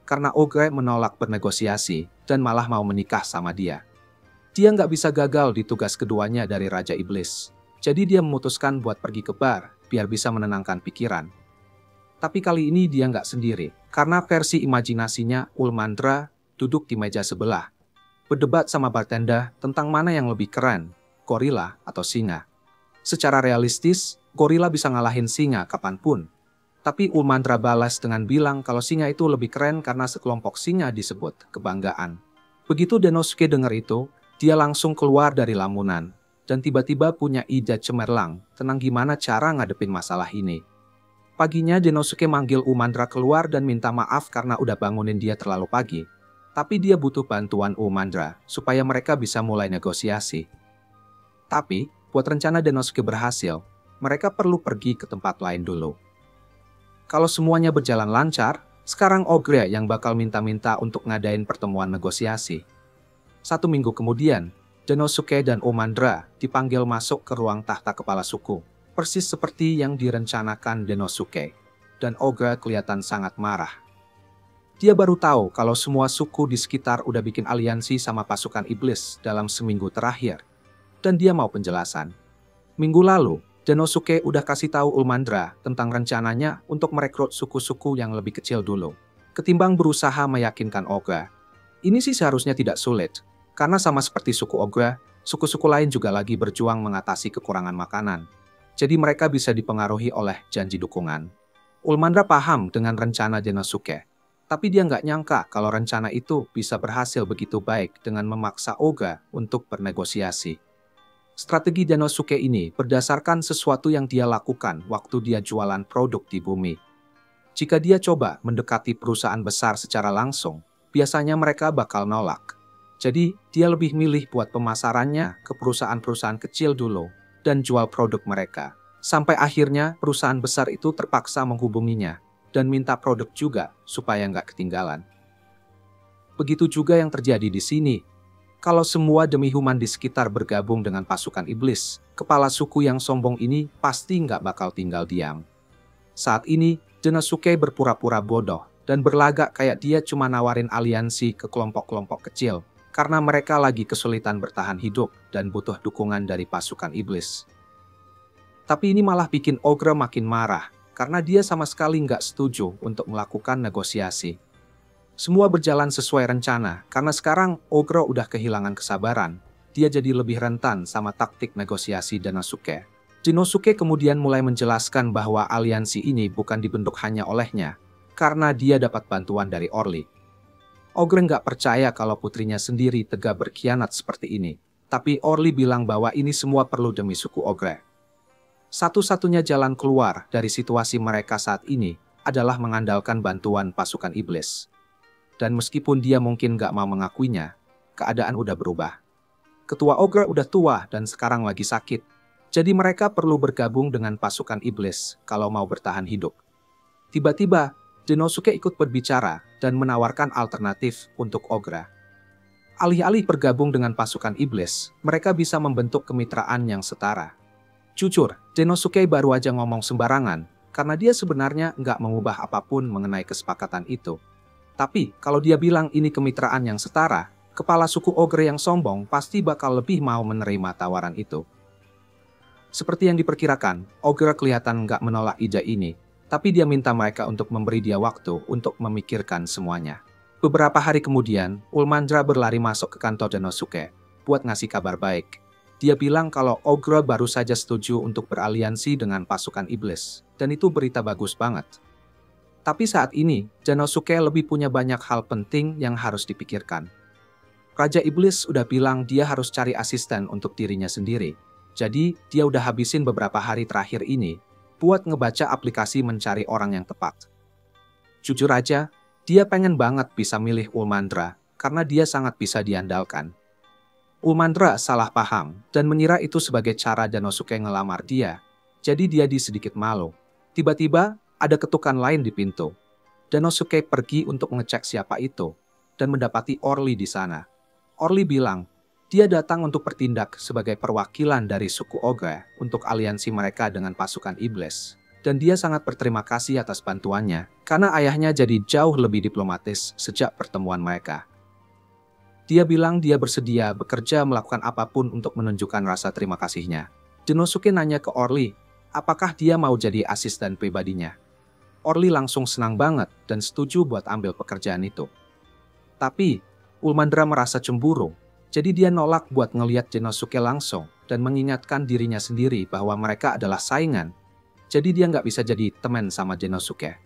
Karena Ogre menolak bernegosiasi dan malah mau menikah sama dia. Dia nggak bisa gagal di tugas keduanya dari Raja Iblis. Jadi dia memutuskan buat pergi ke bar biar bisa menenangkan pikiran. Tapi kali ini dia nggak sendiri, karena versi imajinasinya Ulmandra duduk di meja sebelah. Berdebat sama bartender tentang mana yang lebih keren, gorila atau singa. Secara realistis, gorila bisa ngalahin singa kapanpun. Tapi Ulmandra balas dengan bilang kalau singa itu lebih keren karena sekelompok singa disebut kebanggaan. Begitu Denosuke dengar itu, dia langsung keluar dari lamunan. Dan tiba-tiba punya ide cemerlang tentang gimana cara ngadepin masalah ini. Paginya Denosuke manggil Ulmandra keluar dan minta maaf karena udah bangunin dia terlalu pagi. Tapi dia butuh bantuan Ulmandra supaya mereka bisa mulai negosiasi. Tapi, buat rencana Denosuke berhasil, mereka perlu pergi ke tempat lain dulu. Kalau semuanya berjalan lancar, sekarang Ogre yang bakal minta-minta untuk ngadain pertemuan negosiasi. 1 minggu kemudian, Denosuke dan Ulmandra dipanggil masuk ke ruang tahta kepala suku, persis seperti yang direncanakan Denosuke, dan Ogre kelihatan sangat marah. Dia baru tahu kalau semua suku di sekitar udah bikin aliansi sama pasukan iblis dalam seminggu terakhir. Dan dia mau penjelasan. Minggu lalu, Denosuke udah kasih tahu Ulmandra tentang rencananya untuk merekrut suku-suku yang lebih kecil dulu. Ketimbang berusaha meyakinkan Ogre. Ini sih seharusnya tidak sulit, karena sama seperti suku Ogre, suku-suku lain juga lagi berjuang mengatasi kekurangan makanan. Jadi mereka bisa dipengaruhi oleh janji dukungan. Ulmandra paham dengan rencana Denosuke, tapi dia nggak nyangka kalau rencana itu bisa berhasil begitu baik dengan memaksa Ogre untuk bernegosiasi. Strategi Denosuke ini berdasarkan sesuatu yang dia lakukan waktu dia jualan produk di bumi. Jika dia coba mendekati perusahaan besar secara langsung, biasanya mereka bakal nolak. Jadi, dia lebih milih buat pemasarannya ke perusahaan-perusahaan kecil dulu dan jual produk mereka. Sampai akhirnya perusahaan besar itu terpaksa menghubunginya dan minta produk juga supaya nggak ketinggalan. Begitu juga yang terjadi di sini. Kalau semua demi-human di sekitar bergabung dengan pasukan iblis, kepala suku yang sombong ini pasti nggak bakal tinggal diam. Saat ini, Denosuke berpura-pura bodoh dan berlagak kayak dia cuma nawarin aliansi ke kelompok-kelompok kecil karena mereka lagi kesulitan bertahan hidup dan butuh dukungan dari pasukan iblis. Tapi ini malah bikin Ogre makin marah karena dia sama sekali nggak setuju untuk melakukan negosiasi. Semua berjalan sesuai rencana karena sekarang Ogre udah kehilangan kesabaran. Dia jadi lebih rentan sama taktik negosiasi Denosuke. Denosuke kemudian mulai menjelaskan bahwa aliansi ini bukan dibentuk hanya olehnya, karena dia dapat bantuan dari Orly. Ogre nggak percaya kalau putrinya sendiri tega berkhianat seperti ini, tapi Orly bilang bahwa ini semua perlu demi suku Ogre. Satu-satunya jalan keluar dari situasi mereka saat ini adalah mengandalkan bantuan pasukan iblis. Dan meskipun dia mungkin nggak mau mengakuinya, keadaan udah berubah. Ketua Ogre udah tua dan sekarang lagi sakit. Jadi mereka perlu bergabung dengan pasukan iblis kalau mau bertahan hidup. Tiba-tiba, Denosuke ikut berbicara dan menawarkan alternatif untuk Ogre. Alih-alih bergabung dengan pasukan iblis, mereka bisa membentuk kemitraan yang setara. Jujur, Denosuke baru aja ngomong sembarangan karena dia sebenarnya nggak mengubah apapun mengenai kesepakatan itu. Tapi kalau dia bilang ini kemitraan yang setara, kepala suku Ogre yang sombong pasti bakal lebih mau menerima tawaran itu. Seperti yang diperkirakan, Ogre kelihatan nggak menolak ide ini, tapi dia minta mereka untuk memberi dia waktu untuk memikirkan semuanya. Beberapa hari kemudian, Ulmandra berlari masuk ke kantor Denosuke buat ngasih kabar baik. Dia bilang kalau Ogre baru saja setuju untuk beraliansi dengan pasukan iblis, dan itu berita bagus banget. Tapi saat ini, Denosuke lebih punya banyak hal penting yang harus dipikirkan. Raja Iblis udah bilang dia harus cari asisten untuk dirinya sendiri. Jadi, dia udah habisin beberapa hari terakhir ini buat ngebaca aplikasi mencari orang yang tepat. Jujur aja, dia pengen banget bisa milih Ulmandra karena dia sangat bisa diandalkan. Ulmandra salah paham dan mengira itu sebagai cara Denosuke ngelamar dia. Jadi dia sedikit malu. Tiba-tiba, ada ketukan lain di pintu. Denosuke pergi untuk ngecek siapa itu dan mendapati Orly di sana. Orly bilang, dia datang untuk bertindak sebagai perwakilan dari suku Ogre untuk aliansi mereka dengan pasukan iblis. Dan dia sangat berterima kasih atas bantuannya, karena ayahnya jadi jauh lebih diplomatis sejak pertemuan mereka. Dia bilang dia bersedia bekerja melakukan apapun untuk menunjukkan rasa terima kasihnya. Denosuke nanya ke Orly, apakah dia mau jadi asisten pribadinya. Orly langsung senang banget dan setuju buat ambil pekerjaan itu. Tapi, Ulmandra merasa cemburu. Jadi dia nolak buat ngeliat Denosuke langsung dan mengingatkan dirinya sendiri bahwa mereka adalah saingan. Jadi dia nggak bisa jadi teman sama Denosuke.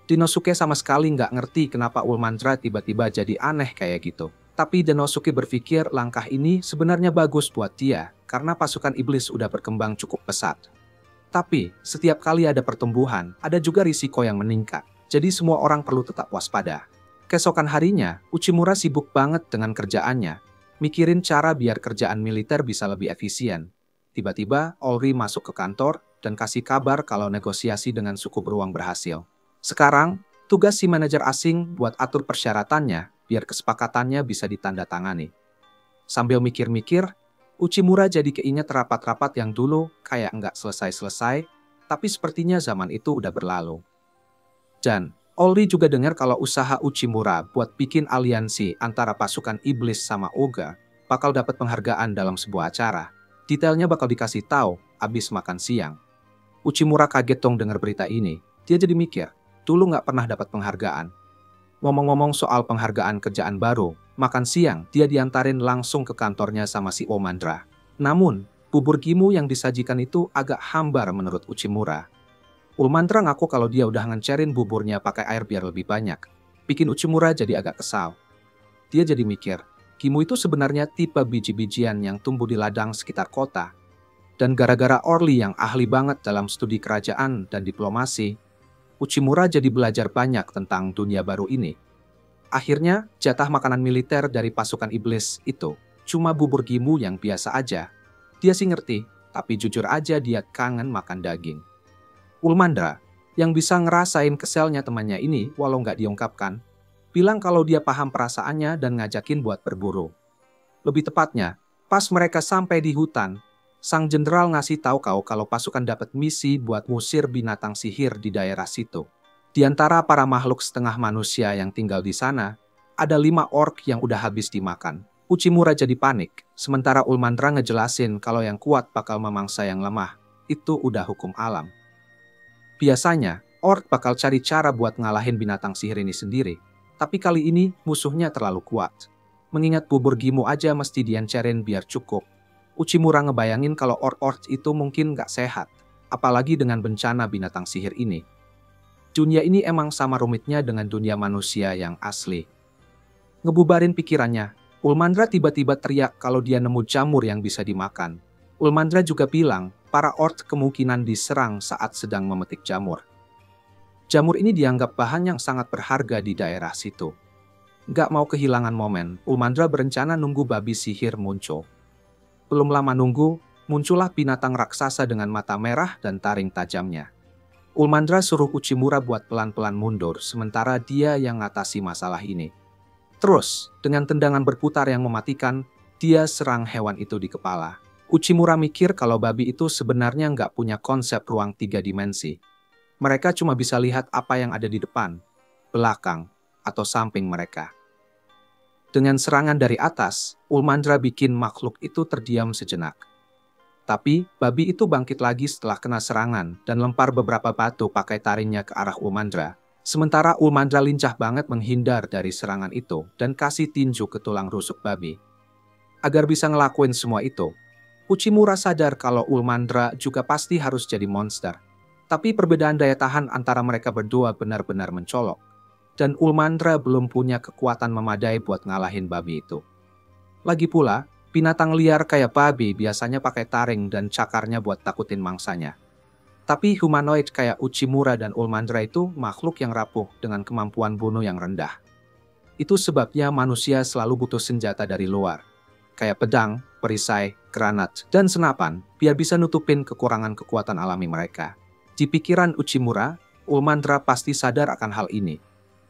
Denosuke sama sekali nggak ngerti kenapa Ulmandra tiba-tiba jadi aneh kayak gitu. Tapi Denosuke berpikir langkah ini sebenarnya bagus buat dia karena pasukan iblis udah berkembang cukup pesat. Tapi setiap kali ada pertumbuhan, ada juga risiko yang meningkat. Jadi semua orang perlu tetap waspada. Keesokan harinya, Uchimura sibuk banget dengan kerjaannya. Mikirin cara biar kerjaan militer bisa lebih efisien. Tiba-tiba, Orly masuk ke kantor dan kasih kabar kalau negosiasi dengan suku beruang berhasil. Sekarang, tugas si manajer asing buat atur persyaratannya biar kesepakatannya bisa ditandatangani. Sambil mikir-mikir, Uchimura jadi keinget rapat-rapat yang dulu kayak nggak selesai-selesai, tapi sepertinya zaman itu udah berlalu. Dan Orly juga dengar kalau usaha Uchimura buat bikin aliansi antara pasukan iblis sama Ogre bakal dapat penghargaan dalam sebuah acara. Detailnya bakal dikasih tahu abis makan siang. Uchimura kaget dong dengar berita ini. Dia jadi mikir, dulu nggak pernah dapat penghargaan. Ngomong-ngomong soal penghargaan kerjaan baru, makan siang dia diantarin langsung ke kantornya sama si Ulmandra. Namun, bubur gimu yang disajikan itu agak hambar menurut Uchimura. Ulmandra ngaku kalau dia udah ngencerin buburnya pakai air biar lebih banyak. Bikin Uchimura jadi agak kesal. Dia jadi mikir, gimu itu sebenarnya tipe biji-bijian yang tumbuh di ladang sekitar kota. Dan gara-gara Orly yang ahli banget dalam studi kerajaan dan diplomasi, Uchimura jadi belajar banyak tentang dunia baru ini. Akhirnya, jatah makanan militer dari pasukan iblis itu cuma bubur gimu yang biasa aja. Dia sih ngerti, tapi jujur aja dia kangen makan daging. Ulmandra, yang bisa ngerasain keselnya temannya ini walau nggak diungkapkan, bilang kalau dia paham perasaannya dan ngajakin buat berburu. Lebih tepatnya, pas mereka sampai di hutan, sang jenderal ngasih tahu kalau pasukan dapat misi buat ngusir binatang sihir di daerah situ. Di antara para makhluk setengah manusia yang tinggal di sana, ada 5 orc yang udah habis dimakan. Uchimura jadi panik, sementara Ulmandra ngejelasin kalau yang kuat bakal memangsa yang lemah. Itu udah hukum alam. Biasanya, orc bakal cari cara buat ngalahin binatang sihir ini sendiri. Tapi kali ini musuhnya terlalu kuat. Mengingat bubur gimu aja mesti diencerin biar cukup. Uchimura ngebayangin kalau orc-orc itu mungkin gak sehat. Apalagi dengan bencana binatang sihir ini. Dunia ini emang sama rumitnya dengan dunia manusia yang asli. Ngebubarin pikirannya, Ulmandra tiba-tiba teriak kalau dia nemu jamur yang bisa dimakan. Ulmandra juga bilang para orc kemungkinan diserang saat sedang memetik jamur. Jamur ini dianggap bahan yang sangat berharga di daerah situ. Gak mau kehilangan momen, Ulmandra berencana nunggu babi sihir muncul. Belum lama nunggu, muncullah binatang raksasa dengan mata merah dan taring tajamnya. Ulmandra suruh Uchimura buat pelan-pelan mundur, sementara dia yang ngatasi masalah ini. Terus, dengan tendangan berputar yang mematikan, dia serang hewan itu di kepala. Uchimura mikir kalau babi itu sebenarnya nggak punya konsep ruang 3 dimensi. Mereka cuma bisa lihat apa yang ada di depan, belakang, atau samping mereka. Dengan serangan dari atas, Ulmandra bikin makhluk itu terdiam sejenak. Tapi, babi itu bangkit lagi setelah kena serangan dan lempar beberapa batu pakai taringnya ke arah Ulmandra. Sementara Ulmandra lincah banget menghindar dari serangan itu dan kasih tinju ke tulang rusuk babi. Agar bisa ngelakuin semua itu, Uchimura sadar kalau Ulmandra juga pasti harus jadi monster. Tapi perbedaan daya tahan antara mereka berdua benar-benar mencolok. Dan Ulmandra belum punya kekuatan memadai buat ngalahin babi itu. Lagi pula, binatang liar kayak babi biasanya pakai taring dan cakarnya buat takutin mangsanya. Tapi humanoid kayak Uchimura dan Ulmandra itu makhluk yang rapuh dengan kemampuan bunuh yang rendah. Itu sebabnya manusia selalu butuh senjata dari luar. Kayak pedang, perisai, granat, dan senapan biar bisa nutupin kekurangan kekuatan alami mereka. Di pikiran Uchimura, Ulmandra pasti sadar akan hal ini.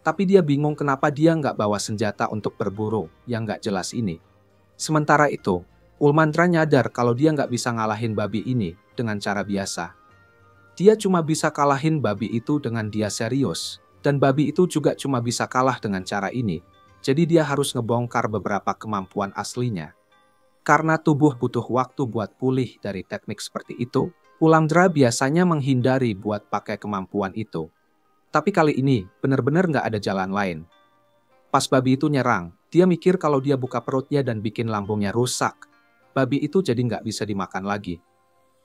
Tapi dia bingung kenapa dia nggak bawa senjata untuk berburu yang nggak jelas ini. Sementara itu, Ulmandra nyadar kalau dia nggak bisa ngalahin babi ini dengan cara biasa. Dia cuma bisa kalahin babi itu dengan dia serius, dan babi itu juga cuma bisa kalah dengan cara ini. Jadi dia harus ngebongkar beberapa kemampuan aslinya. Karena tubuh butuh waktu buat pulih dari teknik seperti itu, Ulmandra biasanya menghindari buat pakai kemampuan itu. Tapi kali ini benar-benar nggak ada jalan lain. Pas babi itu nyerang, dia mikir kalau dia buka perutnya dan bikin lambungnya rusak. Babi itu jadi nggak bisa dimakan lagi.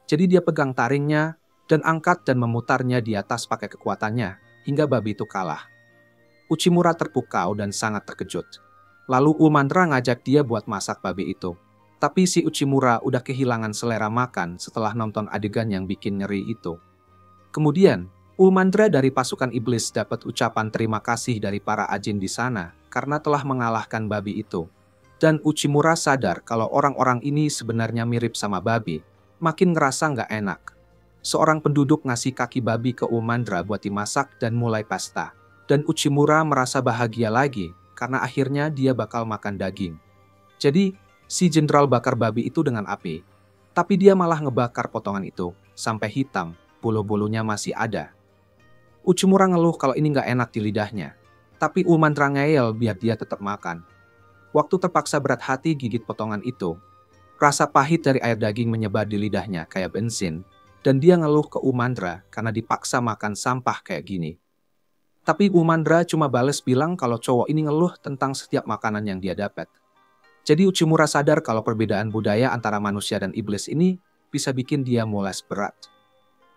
Jadi dia pegang taringnya dan angkat dan memutarnya di atas pakai kekuatannya hingga babi itu kalah. Uchimura terpukau dan sangat terkejut. Lalu Ulmandra ngajak dia buat masak babi itu. Tapi si Uchimura udah kehilangan selera makan setelah nonton adegan yang bikin ngeri itu. Kemudian, Ulmandra dari pasukan iblis dapat ucapan terima kasih dari para ajin di sana karena telah mengalahkan babi itu. Dan Uchimura sadar kalau orang-orang ini sebenarnya mirip sama babi, makin ngerasa nggak enak. Seorang penduduk ngasih kaki babi ke Ulmandra buat dimasak dan mulai pesta. Dan Uchimura merasa bahagia lagi karena akhirnya dia bakal makan daging. Jadi, si jenderal bakar babi itu dengan api. Tapi dia malah ngebakar potongan itu sampai hitam, bulu-bulunya masih ada. Uchimura ngeluh kalau ini nggak enak di lidahnya. Tapi Ulmandra ngeyel biar dia tetap makan. Waktu terpaksa berat hati gigit potongan itu, rasa pahit dari air daging menyebar di lidahnya kayak bensin. Dan dia ngeluh ke Ulmandra karena dipaksa makan sampah kayak gini. Tapi Ulmandra cuma bales bilang kalau cowok ini ngeluh tentang setiap makanan yang dia dapat. Jadi Uchimura sadar kalau perbedaan budaya antara manusia dan iblis ini bisa bikin dia mules berat.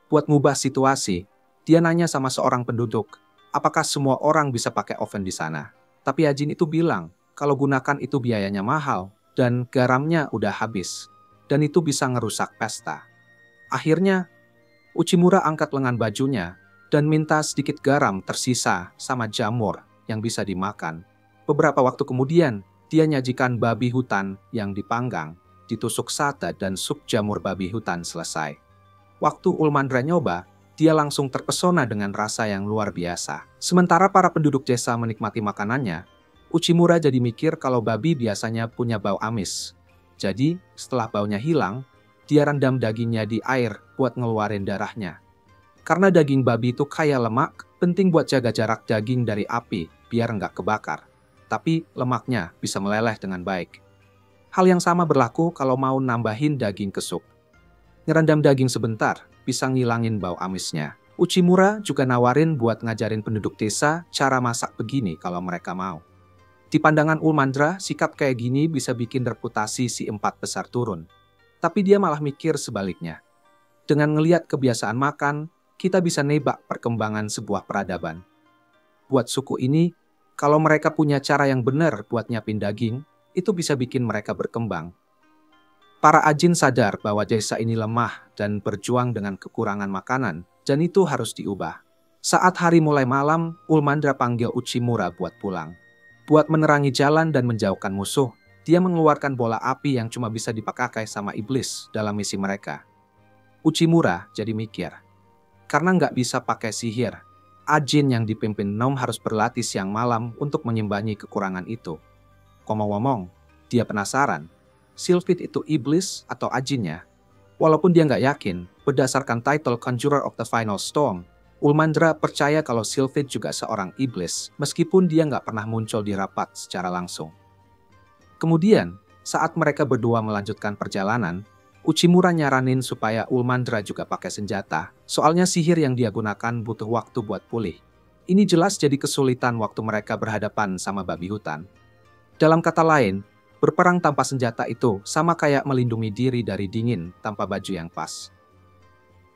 Buat ngubah situasi, dia nanya sama seorang penduduk, apakah semua orang bisa pakai oven di sana. Tapi Ajin itu bilang kalau gunakan itu biayanya mahal dan garamnya udah habis. Dan itu bisa ngerusak pesta. Akhirnya, Uchimura angkat lengan bajunya dan minta sedikit garam tersisa sama jamur yang bisa dimakan. Beberapa waktu kemudian, dia nyajikan babi hutan yang dipanggang, ditusuk sate dan sup jamur babi hutan selesai. Waktu Ulmandra nyoba, dia langsung terpesona dengan rasa yang luar biasa. Sementara para penduduk desa menikmati makanannya, Uchimura jadi mikir kalau babi biasanya punya bau amis. Jadi, setelah baunya hilang, dia rendam dagingnya di air buat ngeluarin darahnya. Karena daging babi itu kaya lemak, penting buat jaga jarak daging dari api biar nggak kebakar. Tapi lemaknya bisa meleleh dengan baik. Hal yang sama berlaku kalau mau nambahin daging ke sup. Ngerendam daging sebentar bisa ngilangin bau amisnya. Uchimura juga nawarin buat ngajarin penduduk desa cara masak begini kalau mereka mau. Di pandangan Ulmandra, sikap kayak gini bisa bikin reputasi si empat besar turun. Tapi dia malah mikir sebaliknya. Dengan ngeliat kebiasaan makan, kita bisa nebak perkembangan sebuah peradaban. Buat suku ini, kalau mereka punya cara yang benar buat nyiapin daging, itu bisa bikin mereka berkembang. Para ajin sadar bahwa desa ini lemah dan berjuang dengan kekurangan makanan, dan itu harus diubah. Saat hari mulai malam, Ulmandra panggil Uchimura buat pulang. Buat menerangi jalan dan menjauhkan musuh, dia mengeluarkan bola api yang cuma bisa dipakai sama iblis dalam misi mereka. Uchimura jadi mikir. Karena nggak bisa pakai sihir, ajin yang dipimpin Nom harus berlatih siang malam untuk menyimbangi kekurangan itu. Ngomong-ngomong, dia penasaran, Sylphid itu iblis atau ajinnya? Walaupun dia nggak yakin, berdasarkan title Conjurer of the Final Storm, Ulmandra percaya kalau Sylphid juga seorang iblis, meskipun dia nggak pernah muncul di rapat secara langsung. Kemudian, saat mereka berdua melanjutkan perjalanan, Uchimura nyaranin supaya Ulmandra juga pakai senjata, soalnya sihir yang dia gunakan butuh waktu buat pulih. Ini jelas jadi kesulitan waktu mereka berhadapan sama babi hutan. Dalam kata lain, berperang tanpa senjata itu sama kayak melindungi diri dari dingin tanpa baju yang pas.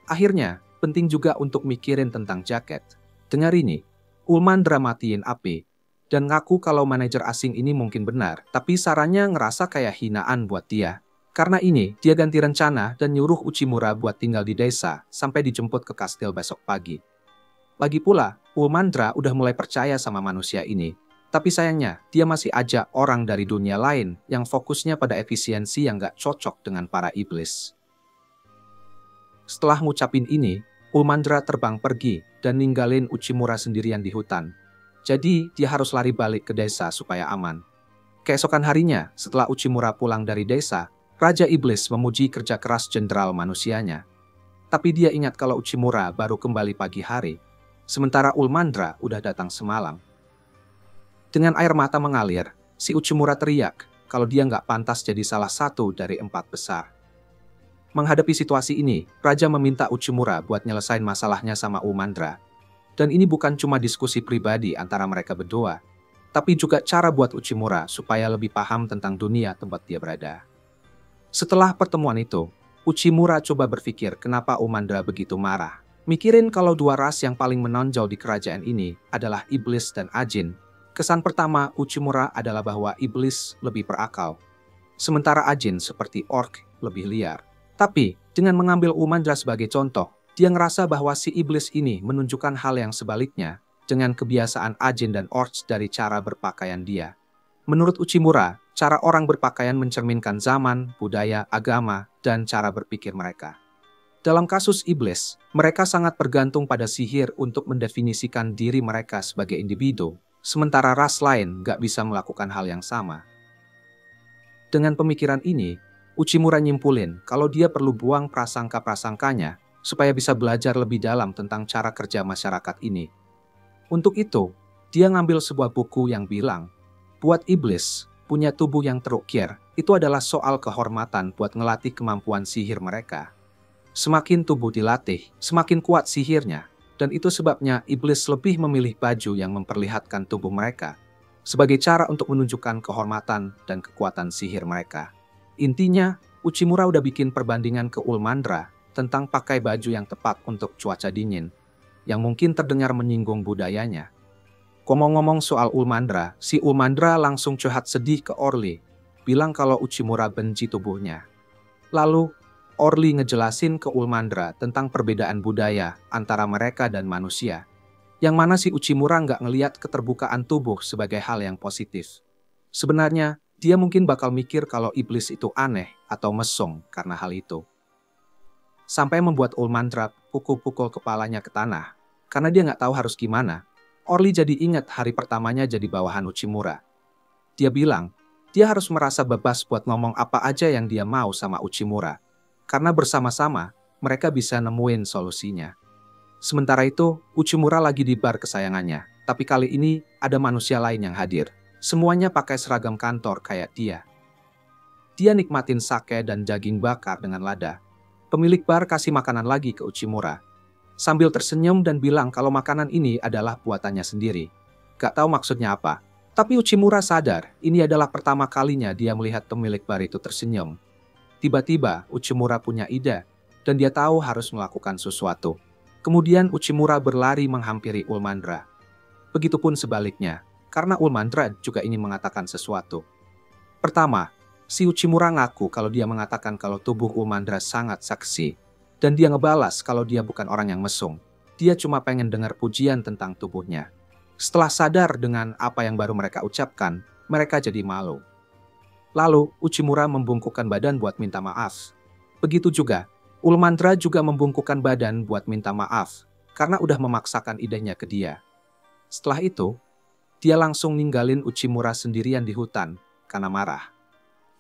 Akhirnya, penting juga untuk mikirin tentang jaket. Dengar ini, Ulmandra matiin api, dan ngaku kalau manajer asing ini mungkin benar, tapi sarannya ngerasa kayak hinaan buat dia. Karena ini, dia ganti rencana dan nyuruh Uchimura buat tinggal di desa sampai dijemput ke kastil besok pagi. Lagi pula, Ulmandra udah mulai percaya sama manusia ini. Tapi sayangnya, dia masih ajak orang dari dunia lain yang fokusnya pada efisiensi yang gak cocok dengan para iblis. Setelah ngucapin ini, Ulmandra terbang pergi dan ninggalin Uchimura sendirian di hutan. Jadi, dia harus lari balik ke desa supaya aman. Keesokan harinya, setelah Uchimura pulang dari desa, Raja Iblis memuji kerja keras jenderal manusianya. Tapi dia ingat kalau Uchimura baru kembali pagi hari, sementara Ulmandra udah datang semalam. Dengan air mata mengalir, si Uchimura teriak kalau dia nggak pantas jadi salah satu dari empat besar. Menghadapi situasi ini, Raja meminta Uchimura buat nyelesain masalahnya sama Ulmandra. Dan ini bukan cuma diskusi pribadi antara mereka berdua, tapi juga cara buat Uchimura supaya lebih paham tentang dunia tempat dia berada. Setelah pertemuan itu, Uchimura coba berpikir kenapa Ulmandra begitu marah. Mikirin kalau dua ras yang paling menonjol di kerajaan ini adalah iblis dan ajin. Kesan pertama Uchimura adalah bahwa iblis lebih berakal, sementara ajin seperti orc lebih liar. Tapi, dengan mengambil Ulmandra sebagai contoh, dia ngerasa bahwa si iblis ini menunjukkan hal yang sebaliknya dengan kebiasaan ajin dan orcs dari cara berpakaian dia. Menurut Uchimura, cara orang berpakaian mencerminkan zaman, budaya, agama, dan cara berpikir mereka. Dalam kasus iblis, mereka sangat bergantung pada sihir untuk mendefinisikan diri mereka sebagai individu, sementara ras lain gak bisa melakukan hal yang sama. Dengan pemikiran ini, Uchimura nyimpulin kalau dia perlu buang prasangka-prasangkanya supaya bisa belajar lebih dalam tentang cara kerja masyarakat ini. Untuk itu, dia ngambil sebuah buku yang bilang, buat iblis, punya tubuh yang terukir, itu adalah soal kehormatan buat ngelatih kemampuan sihir mereka. Semakin tubuh dilatih, semakin kuat sihirnya, dan itu sebabnya iblis lebih memilih baju yang memperlihatkan tubuh mereka, sebagai cara untuk menunjukkan kehormatan dan kekuatan sihir mereka. Intinya, Uchimura udah bikin perbandingan ke Ulmandra tentang pakai baju yang tepat untuk cuaca dingin, yang mungkin terdengar menyinggung budayanya. Ngomong-ngomong soal Ulmandra, si Ulmandra langsung curhat sedih ke Orly, bilang kalau Uchimura benci tubuhnya. Lalu, Orly ngejelasin ke Ulmandra tentang perbedaan budaya antara mereka dan manusia. Yang mana si Uchimura nggak ngeliat keterbukaan tubuh sebagai hal yang positif. Sebenarnya, dia mungkin bakal mikir kalau iblis itu aneh atau mesum karena hal itu. Sampai membuat Ulmandra pukul-pukul kepalanya ke tanah. Karena dia nggak tahu harus gimana, Orly jadi ingat hari pertamanya jadi bawahan Uchimura. Dia bilang, dia harus merasa bebas buat ngomong apa aja yang dia mau sama Uchimura. Karena bersama-sama, mereka bisa nemuin solusinya. Sementara itu, Uchimura lagi di bar kesayangannya. Tapi kali ini, ada manusia lain yang hadir. Semuanya pakai seragam kantor kayak dia. Dia nikmatin sake dan daging bakar dengan lada. Pemilik bar kasih makanan lagi ke Uchimura. Sambil tersenyum dan bilang kalau makanan ini adalah buatannya sendiri. Gak tahu maksudnya apa. Tapi Uchimura sadar, ini adalah pertama kalinya dia melihat pemilik bar itu tersenyum. Tiba-tiba, Uchimura punya ide, dan dia tahu harus melakukan sesuatu. Kemudian Uchimura berlari menghampiri Ulmandra. Begitupun sebaliknya, karena Ulmandra juga ingin mengatakan sesuatu. Pertama, si Uchimura ngaku kalau dia mengatakan kalau tubuh Ulmandra sangat seksi, dan dia ngebalas kalau dia bukan orang yang mesum. Dia cuma pengen dengar pujian tentang tubuhnya. Setelah sadar dengan apa yang baru mereka ucapkan, mereka jadi malu. Lalu, Uchimura membungkukkan badan buat minta maaf. Begitu juga, Ulmandra juga membungkukkan badan buat minta maaf, karena udah memaksakan idenya ke dia. Setelah itu, dia langsung ninggalin Uchimura sendirian di hutan, karena marah.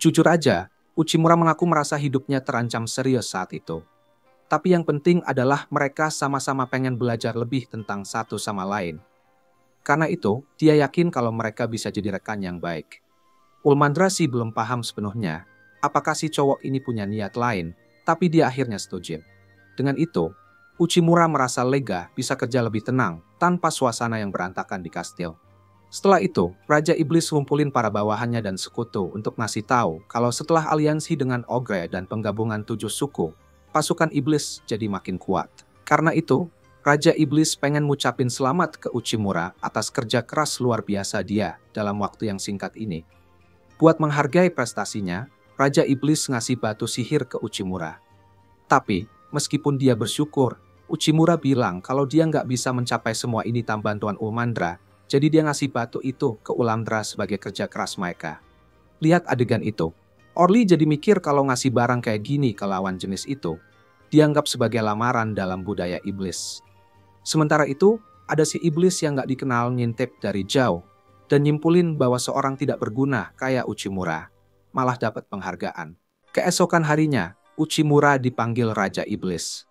Jujur aja, Uchimura mengaku merasa hidupnya terancam serius saat itu. Tapi yang penting adalah mereka sama-sama pengen belajar lebih tentang satu sama lain. Karena itu, dia yakin kalau mereka bisa jadi rekan yang baik. Ulmandra sih belum paham sepenuhnya apakah si cowok ini punya niat lain, tapi dia akhirnya setuju. Dengan itu, Uchimura merasa lega bisa kerja lebih tenang tanpa suasana yang berantakan di kastil. Setelah itu, Raja Iblis ngumpulin para bawahannya dan sekutu untuk ngasih tahu kalau setelah aliansi dengan Ogre dan penggabungan 7 suku, pasukan iblis jadi makin kuat. Karena itu, Raja Iblis pengen ngucapin selamat ke Uchimura atas kerja keras luar biasa dia dalam waktu yang singkat ini. Buat menghargai prestasinya, Raja Iblis ngasih batu sihir ke Uchimura. Tapi, meskipun dia bersyukur, Uchimura bilang kalau dia nggak bisa mencapai semua ini tanpa bantuan Ulmandra, jadi dia ngasih batu itu ke Ulmandra sebagai kerja keras mereka. Lihat adegan itu. Orly jadi mikir kalau ngasih barang kayak gini ke lawan jenis itu, dianggap sebagai lamaran dalam budaya iblis. Sementara itu, ada si iblis yang nggak dikenal ngintip dari jauh, dan nyimpulin bahwa seorang tidak berguna kayak Uchimura malah dapat penghargaan. Keesokan harinya, Uchimura dipanggil Raja Iblis.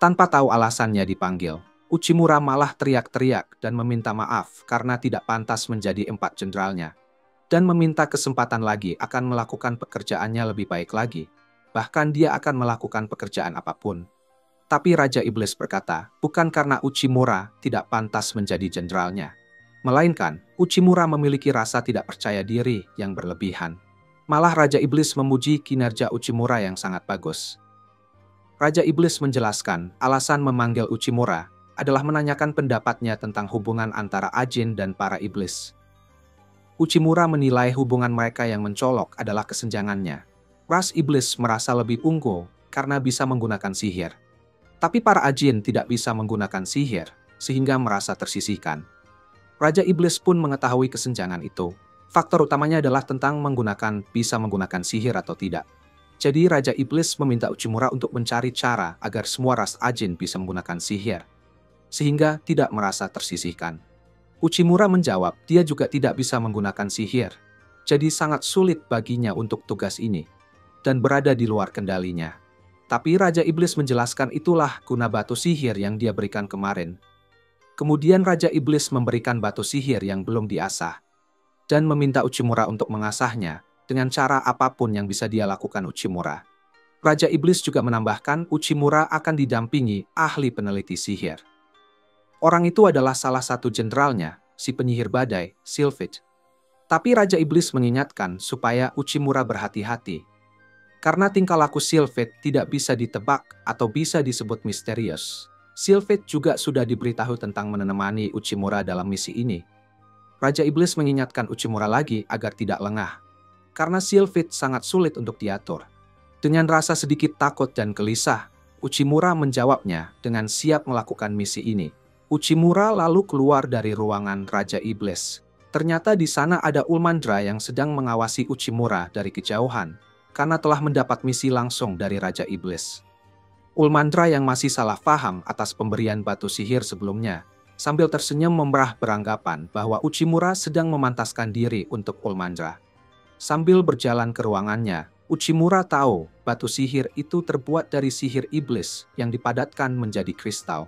Tanpa tahu alasannya dipanggil, Uchimura malah teriak-teriak dan meminta maaf karena tidak pantas menjadi 4 jenderalnya, dan meminta kesempatan lagi akan melakukan pekerjaannya lebih baik lagi. Bahkan dia akan melakukan pekerjaan apapun. Tapi Raja Iblis berkata, bukan karena Uchimura tidak pantas menjadi jenderalnya, melainkan Uchimura memiliki rasa tidak percaya diri yang berlebihan. Malah Raja Iblis memuji kinerja Uchimura yang sangat bagus. Raja Iblis menjelaskan alasan memanggil Uchimura adalah menanyakan pendapatnya tentang hubungan antara Ajin dan para iblis. Uchimura menilai hubungan mereka yang mencolok adalah kesenjangannya. Ras iblis merasa lebih unggul karena bisa menggunakan sihir. Tapi para Ajin tidak bisa menggunakan sihir, sehingga merasa tersisihkan. Raja Iblis pun mengetahui kesenjangan itu. Faktor utamanya adalah tentang bisa menggunakan sihir atau tidak. Jadi Raja Iblis meminta Uchimura untuk mencari cara agar semua ras Ajin bisa menggunakan sihir, sehingga tidak merasa tersisihkan. Uchimura menjawab dia juga tidak bisa menggunakan sihir, jadi sangat sulit baginya untuk tugas ini, dan berada di luar kendalinya. Tapi Raja Iblis menjelaskan itulah guna batu sihir yang dia berikan kemarin. Kemudian Raja Iblis memberikan batu sihir yang belum diasah, dan meminta Uchimura untuk mengasahnya dengan cara apapun yang bisa dia lakukan Uchimura. Raja Iblis juga menambahkan Uchimura akan didampingi ahli peneliti sihir. Orang itu adalah salah satu jenderalnya, si penyihir badai, Sylphid. Tapi Raja Iblis mengingatkan supaya Uchimura berhati-hati. Karena tingkah laku Sylphid tidak bisa ditebak atau bisa disebut misterius. Sylphid juga sudah diberitahu tentang menemani Uchimura dalam misi ini. Raja Iblis mengingatkan Uchimura lagi agar tidak lengah. Karena Sylphid sangat sulit untuk diatur. Dengan rasa sedikit takut dan gelisah, Uchimura menjawabnya dengan siap melakukan misi ini. Uchimura lalu keluar dari ruangan Raja Iblis. Ternyata di sana ada Ulmandra yang sedang mengawasi Uchimura dari kejauhan, karena telah mendapat misi langsung dari Raja Iblis. Ulmandra yang masih salah paham atas pemberian batu sihir sebelumnya, sambil tersenyum memerah beranggapan bahwa Uchimura sedang memantaskan diri untuk Ulmandra. Sambil berjalan ke ruangannya, Uchimura tahu batu sihir itu terbuat dari sihir iblis yang dipadatkan menjadi kristal.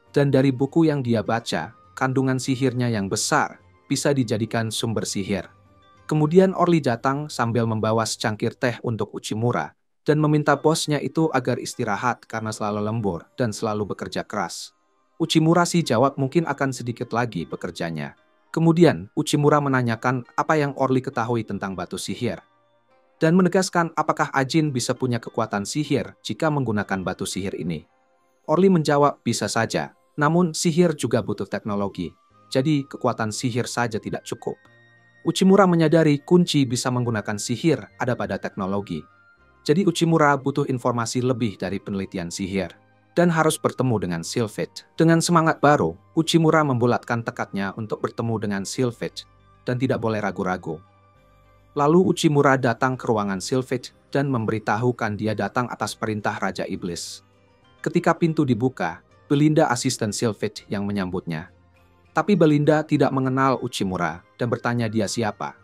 Dan dari buku yang dia baca, kandungan sihirnya yang besar bisa dijadikan sumber sihir. Kemudian Orly datang sambil membawa secangkir teh untuk Uchimura dan meminta bosnya itu agar istirahat karena selalu lembur dan selalu bekerja keras. Uchimura sih jawab mungkin akan sedikit lagi bekerjanya. Kemudian Uchimura menanyakan apa yang Orly ketahui tentang batu sihir dan menegaskan apakah Ajin bisa punya kekuatan sihir jika menggunakan batu sihir ini. Orly menjawab bisa saja, namun sihir juga butuh teknologi, jadi kekuatan sihir saja tidak cukup. Uchimura menyadari kunci bisa menggunakan sihir ada pada teknologi. Jadi Uchimura butuh informasi lebih dari penelitian sihir dan harus bertemu dengan Sylphid. Dengan semangat baru, Uchimura membulatkan tekadnya untuk bertemu dengan Sylphid dan tidak boleh ragu-ragu. Lalu Uchimura datang ke ruangan Sylphid dan memberitahukan dia datang atas perintah Raja Iblis. Ketika pintu dibuka, Belinda asisten Sylphid yang menyambutnya. Tapi Belinda tidak mengenal Uchimura dan bertanya dia siapa.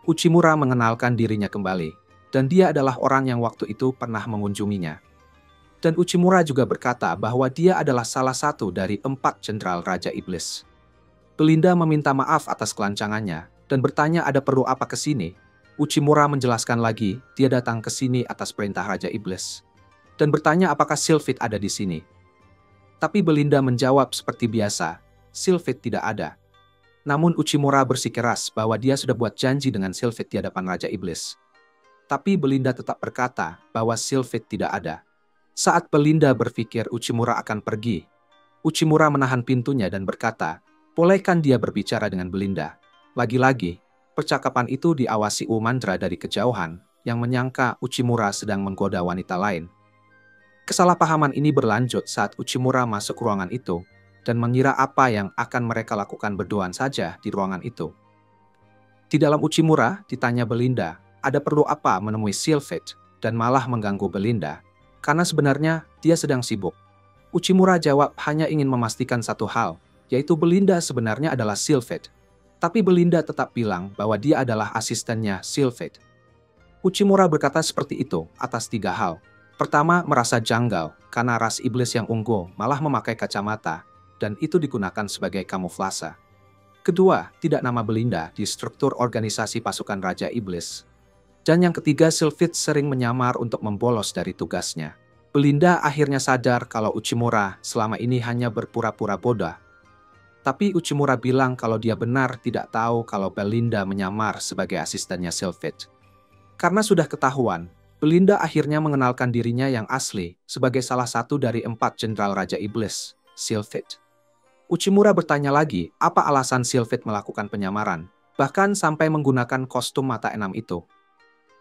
Uchimura mengenalkan dirinya kembali, dan dia adalah orang yang waktu itu pernah mengunjunginya. Dan Uchimura juga berkata bahwa dia adalah salah satu dari 4 jenderal Raja Iblis. Belinda meminta maaf atas kelancangannya dan bertanya ada perlu apa ke sini. Uchimura menjelaskan lagi dia datang ke sini atas perintah Raja Iblis dan bertanya apakah Sylphid ada di sini. Tapi Belinda menjawab seperti biasa, Sylphid tidak ada. Namun Uchimura bersikeras bahwa dia sudah buat janji dengan Sylphid di hadapan Raja Iblis. Tapi Belinda tetap berkata bahwa Sylphid tidak ada. Saat Belinda berpikir Uchimura akan pergi, Uchimura menahan pintunya dan berkata, bolehkan dia berbicara dengan Belinda. Lagi-lagi, percakapan itu diawasi Ulmandra dari kejauhan yang menyangka Uchimura sedang menggoda wanita lain. Kesalahpahaman ini berlanjut saat Uchimura masuk ruangan itu dan mengira apa yang akan mereka lakukan berduaan saja di ruangan itu. Di dalam Uchimura ditanya Belinda, ada perlu apa menemui Sylphid dan malah mengganggu Belinda, karena sebenarnya dia sedang sibuk. Uchimura jawab hanya ingin memastikan satu hal, yaitu Belinda sebenarnya adalah Sylphid. Tapi Belinda tetap bilang bahwa dia adalah asistennya Sylphid. Uchimura berkata seperti itu atas 3 hal. Pertama, merasa janggal karena ras iblis yang unggul malah memakai kacamata dan itu digunakan sebagai kamuflase. Kedua, tidak nama Belinda di struktur organisasi pasukan Raja Iblis. Dan yang ketiga, Sylphid sering menyamar untuk membolos dari tugasnya. Belinda akhirnya sadar kalau Uchimura selama ini hanya berpura-pura bodoh. Tapi Uchimura bilang kalau dia benar tidak tahu kalau Belinda menyamar sebagai asistennya Sylphid. Karena sudah ketahuan, Belinda akhirnya mengenalkan dirinya yang asli sebagai salah satu dari 4 jenderal Raja Iblis, Sylphid. Uchimura bertanya lagi apa alasan Sylphid melakukan penyamaran, bahkan sampai menggunakan kostum mata enam itu.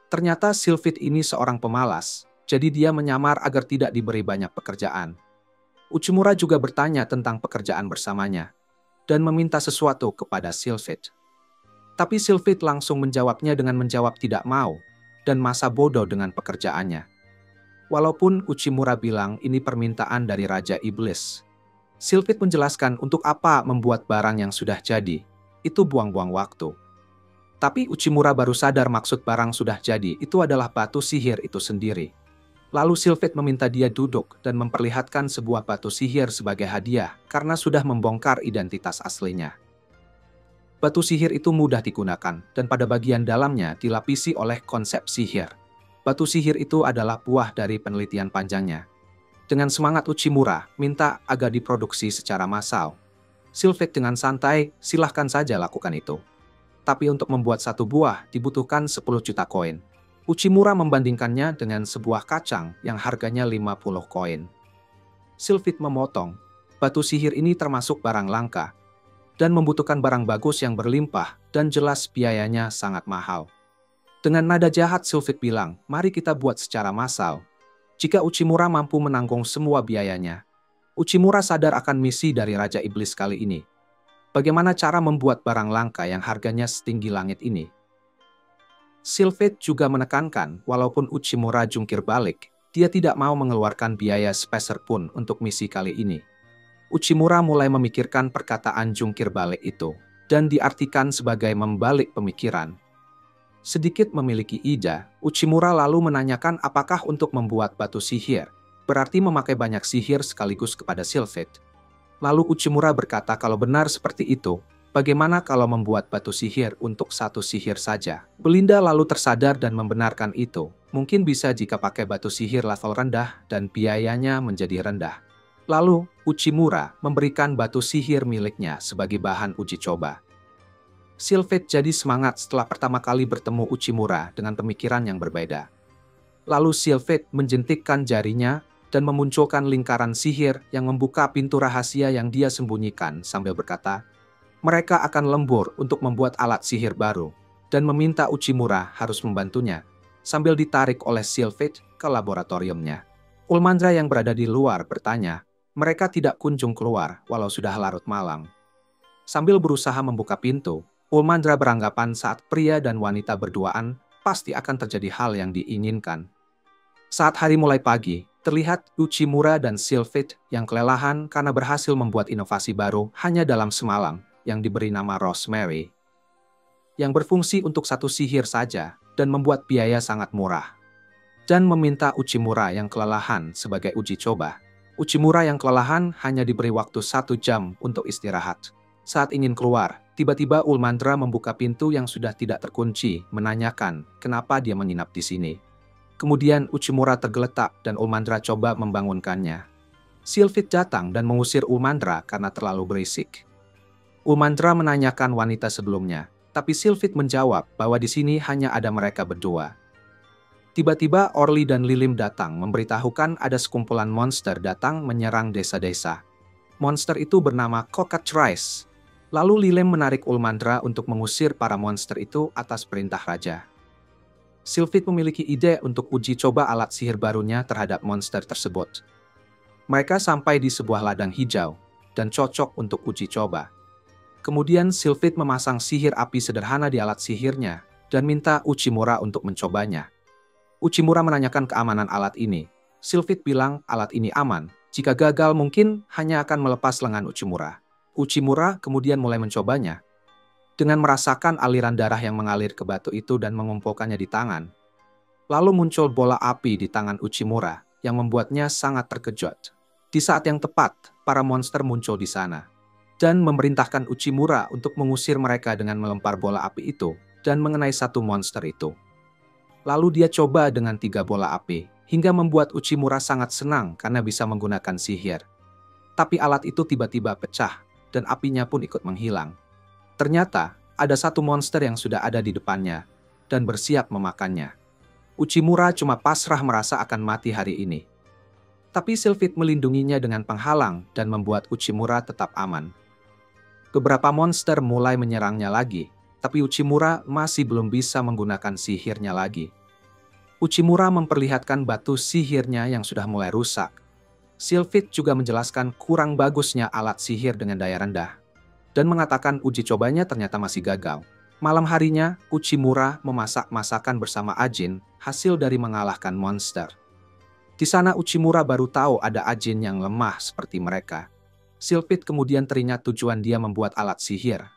Ternyata Sylphid ini seorang pemalas, jadi dia menyamar agar tidak diberi banyak pekerjaan. Uchimura juga bertanya tentang pekerjaan bersamanya dan meminta sesuatu kepada Sylphid. Tapi Sylphid langsung menjawabnya dengan menjawab tidak mau dan masa bodoh dengan pekerjaannya. Walaupun Uchimura bilang ini permintaan dari Raja Iblis, Sylphid menjelaskan untuk apa membuat barang yang sudah jadi, itu buang-buang waktu. Tapi Uchimura baru sadar maksud barang sudah jadi itu adalah batu sihir itu sendiri. Lalu Sylphid meminta dia duduk dan memperlihatkan sebuah batu sihir sebagai hadiah karena sudah membongkar identitas aslinya. Batu sihir itu mudah digunakan dan pada bagian dalamnya dilapisi oleh konsep sihir. Batu sihir itu adalah buah dari penelitian panjangnya. Dengan semangat Uchimura minta agar diproduksi secara massal. Sylphid dengan santai, silahkan saja lakukan itu. Tapi untuk membuat satu buah dibutuhkan 10 juta koin. Uchimura membandingkannya dengan sebuah kacang yang harganya 50 koin. Sylphid memotong, batu sihir ini termasuk barang langka, dan membutuhkan barang bagus yang berlimpah dan jelas biayanya sangat mahal. Dengan nada jahat, Sylphid bilang, "Mari kita buat secara massal. Jika Uchimura mampu menanggung semua biayanya." Uchimura sadar akan misi dari Raja Iblis kali ini. Bagaimana cara membuat barang langka yang harganya setinggi langit ini? Sylphid juga menekankan, walaupun Uchimura jungkir balik, dia tidak mau mengeluarkan biaya sepeser pun untuk misi kali ini. Uchimura mulai memikirkan perkataan jungkir balik itu, dan diartikan sebagai membalik pemikiran. Sedikit memiliki ide, Uchimura lalu menanyakan apakah untuk membuat batu sihir, berarti memakai banyak sihir sekaligus kepada Sylphid. Lalu Uchimura berkata kalau benar seperti itu, bagaimana kalau membuat batu sihir untuk satu sihir saja? Belinda lalu tersadar dan membenarkan itu. Mungkin bisa jika pakai batu sihir level rendah dan biayanya menjadi rendah. Lalu, Uchimura memberikan batu sihir miliknya sebagai bahan uji coba. Sylphid jadi semangat setelah pertama kali bertemu Uchimura dengan pemikiran yang berbeda. Lalu Sylphid menjentikkan jarinya dan memunculkan lingkaran sihir yang membuka pintu rahasia yang dia sembunyikan sambil berkata, mereka akan lembur untuk membuat alat sihir baru, dan meminta Uchimura harus membantunya, sambil ditarik oleh Sylphid ke laboratoriumnya. Ulmandra yang berada di luar bertanya, mereka tidak kunjung keluar walau sudah larut malam. Sambil berusaha membuka pintu, Ulmandra beranggapan saat pria dan wanita berduaan, pasti akan terjadi hal yang diinginkan. Saat hari mulai pagi, terlihat Uchimura dan Sylphid yang kelelahan karena berhasil membuat inovasi baru hanya dalam semalam yang diberi nama Rosemary, yang berfungsi untuk satu sihir saja dan membuat biaya sangat murah. Dan meminta Uchimura yang kelelahan sebagai uji coba. Uchimura yang kelelahan hanya diberi waktu 1 jam untuk istirahat. Saat ingin keluar, tiba-tiba Ulmandra membuka pintu yang sudah tidak terkunci, menanyakan kenapa dia menginap di sini. Kemudian Uchimura tergeletak dan Ulmandra coba membangunkannya. Sylphid datang dan mengusir Ulmandra karena terlalu berisik. Ulmandra menanyakan wanita sebelumnya, tapi Sylphid menjawab bahwa di sini hanya ada mereka berdua. Tiba-tiba Orly dan Lilim datang memberitahukan ada sekumpulan monster datang menyerang desa-desa. Monster itu bernama Cockatrice. Lalu Lilim menarik Ulmandra untuk mengusir para monster itu atas perintah raja. Sylphid memiliki ide untuk uji coba alat sihir barunya terhadap monster tersebut. Mereka sampai di sebuah ladang hijau dan cocok untuk uji coba. Kemudian Sylphid memasang sihir api sederhana di alat sihirnya dan minta Uchimura untuk mencobanya. Uchimura menanyakan keamanan alat ini. Sylphid bilang alat ini aman. Jika gagal mungkin hanya akan melepas lengan Uchimura. Uchimura kemudian mulai mencobanya. Dengan merasakan aliran darah yang mengalir ke batu itu dan mengumpulkannya di tangan. Lalu muncul bola api di tangan Uchimura yang membuatnya sangat terkejut. Di saat yang tepat, para monster muncul di sana. Dan memerintahkan Uchimura untuk mengusir mereka dengan melempar bola api itu dan mengenai satu monster itu. Lalu dia coba dengan 3 bola api, hingga membuat Uchimura sangat senang karena bisa menggunakan sihir. Tapi alat itu tiba-tiba pecah, dan apinya pun ikut menghilang. Ternyata, ada satu monster yang sudah ada di depannya, dan bersiap memakannya. Uchimura cuma pasrah merasa akan mati hari ini. Tapi Sylphid melindunginya dengan penghalang dan membuat Uchimura tetap aman. Beberapa monster mulai menyerangnya lagi, tapi Uchimura masih belum bisa menggunakan sihirnya lagi. Uchimura memperlihatkan batu sihirnya yang sudah mulai rusak. Sylphid juga menjelaskan kurang bagusnya alat sihir dengan daya rendah, dan mengatakan uji cobanya ternyata masih gagal. Malam harinya, Uchimura memasak masakan bersama Ajin, hasil dari mengalahkan monster. Di sana Uchimura baru tahu ada Ajin yang lemah seperti mereka. Sylphid kemudian teringat tujuan dia membuat alat sihir.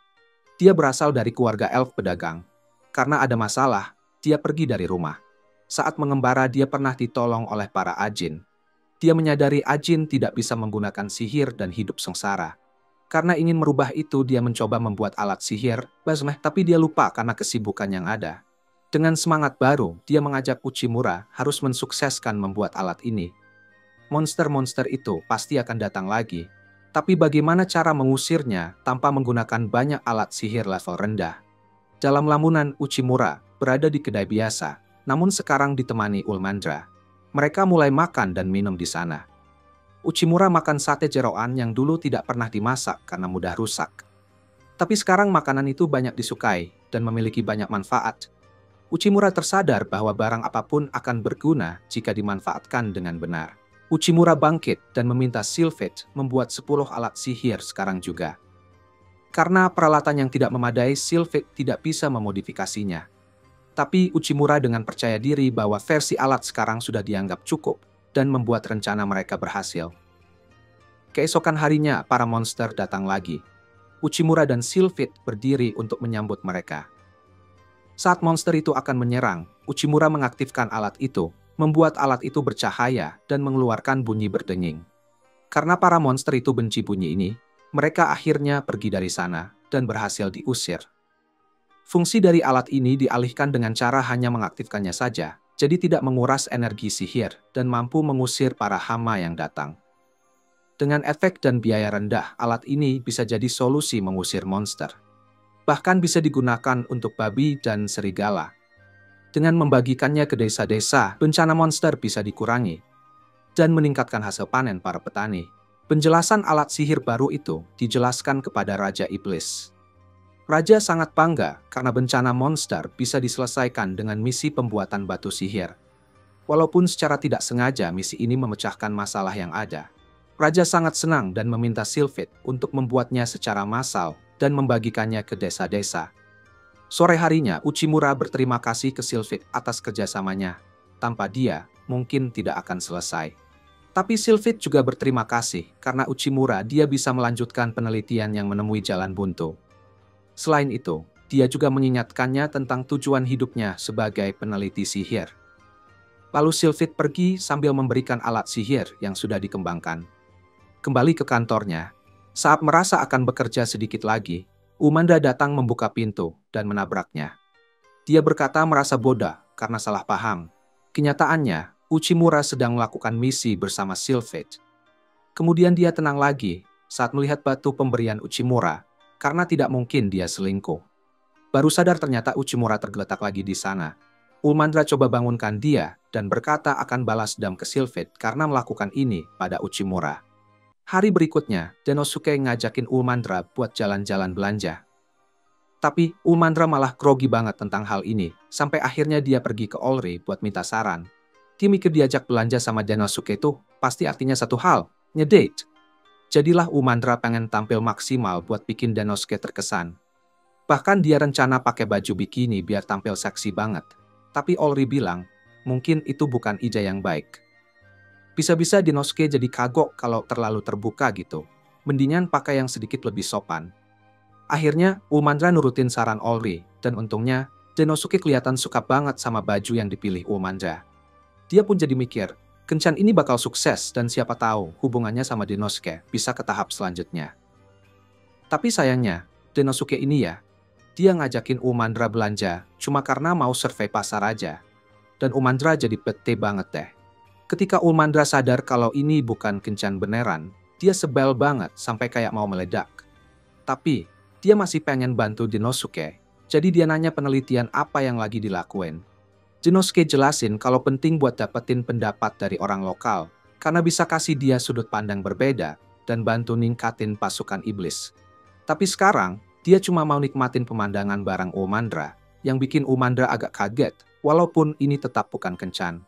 Dia berasal dari keluarga elf pedagang. Karena ada masalah, dia pergi dari rumah. Saat mengembara dia pernah ditolong oleh para Ajin. Dia menyadari Ajin tidak bisa menggunakan sihir dan hidup sengsara. Karena ingin merubah itu, dia mencoba membuat alat sihir, tapi dia lupa karena kesibukan yang ada. Dengan semangat baru, dia mengajak Uchimura harus mensukseskan membuat alat ini. Monster-monster itu pasti akan datang lagi. Tapi bagaimana cara mengusirnya tanpa menggunakan banyak alat sihir level rendah? Dalam lamunan, Uchimura berada di kedai biasa, namun sekarang ditemani Ulmandra. Mereka mulai makan dan minum di sana. Uchimura makan sate jeroan yang dulu tidak pernah dimasak karena mudah rusak. Tapi sekarang makanan itu banyak disukai dan memiliki banyak manfaat. Uchimura tersadar bahwa barang apapun akan berguna jika dimanfaatkan dengan benar. Uchimura bangkit dan meminta Sylphid membuat 10 alat sihir sekarang juga. Karena peralatan yang tidak memadai, Sylphid tidak bisa memodifikasinya. Tapi Uchimura dengan percaya diri bahwa versi alat sekarang sudah dianggap cukup dan membuat rencana mereka berhasil. Keesokan harinya, para monster datang lagi. Uchimura dan Sylphid berdiri untuk menyambut mereka. Saat monster itu akan menyerang, Uchimura mengaktifkan alat itu, membuat alat itu bercahaya dan mengeluarkan bunyi berdenging. Karena para monster itu benci bunyi ini, mereka akhirnya pergi dari sana dan berhasil diusir. Fungsi dari alat ini dialihkan dengan cara hanya mengaktifkannya saja, jadi tidak menguras energi sihir dan mampu mengusir para hama yang datang. Dengan efek dan biaya rendah, alat ini bisa jadi solusi mengusir monster. Bahkan bisa digunakan untuk babi dan serigala. Dengan membagikannya ke desa-desa, bencana monster bisa dikurangi dan meningkatkan hasil panen para petani. Penjelasan alat sihir baru itu dijelaskan kepada Raja Iblis. Raja sangat bangga karena bencana monster bisa diselesaikan dengan misi pembuatan batu sihir. Walaupun secara tidak sengaja misi ini memecahkan masalah yang ada. Raja sangat senang dan meminta Sylphid untuk membuatnya secara massal dan membagikannya ke desa-desa. Sore harinya, Uchimura berterima kasih ke Sylphid atas kerjasamanya. Tanpa dia, mungkin tidak akan selesai. Tapi Sylphid juga berterima kasih karena Uchimura dia bisa melanjutkan penelitian yang menemui jalan buntu. Selain itu, dia juga mengingatkannya tentang tujuan hidupnya sebagai peneliti sihir. Lalu Sylphid pergi sambil memberikan alat sihir yang sudah dikembangkan. Kembali ke kantornya, saat merasa akan bekerja sedikit lagi, Umandra datang membuka pintu dan menabraknya. Dia berkata merasa bodoh karena salah paham. Kenyataannya, Uchimura sedang melakukan misi bersama Sylphid. Kemudian dia tenang lagi saat melihat batu pemberian Uchimura, karena tidak mungkin dia selingkuh. Baru sadar ternyata Uchimura tergeletak lagi di sana. Umandra coba bangunkan dia dan berkata akan balas dendam ke Sylphid karena melakukan ini pada Uchimura. Hari berikutnya, Denosuke ngajakin Umandra buat jalan-jalan belanja. Tapi Umandra malah grogi banget tentang hal ini, sampai akhirnya dia pergi ke Olri buat minta saran. Dia mikir diajak belanja sama Denosuke itu pasti artinya satu hal, ngedate. Jadilah Umandra pengen tampil maksimal buat bikin Denosuke terkesan. Bahkan dia rencana pakai baju bikini biar tampil seksi banget. Tapi Olri bilang, mungkin itu bukan ide yang baik. Bisa-bisa Denosuke jadi kagok kalau terlalu terbuka gitu. Mendingan pakai yang sedikit lebih sopan. Akhirnya, Umandra nurutin saran Olri, dan untungnya, Denosuke kelihatan suka banget sama baju yang dipilih Umandra. Dia pun jadi mikir, kencan ini bakal sukses dan siapa tahu hubungannya sama Denosuke bisa ke tahap selanjutnya. Tapi sayangnya, Denosuke ini ya, dia ngajakin Umandra belanja cuma karena mau survei pasar aja. Dan Umandra jadi bete banget deh. Ketika Umandra sadar kalau ini bukan kencan beneran, dia sebel banget sampai kayak mau meledak. Tapi, dia masih pengen bantu Denosuke, jadi dia nanya penelitian apa yang lagi dilakuin. Denosuke jelasin kalau penting buat dapetin pendapat dari orang lokal, karena bisa kasih dia sudut pandang berbeda dan bantu ningkatin pasukan iblis. Tapi sekarang, dia cuma mau nikmatin pemandangan barang Umandra, yang bikin Umandra agak kaget, walaupun ini tetap bukan kencan.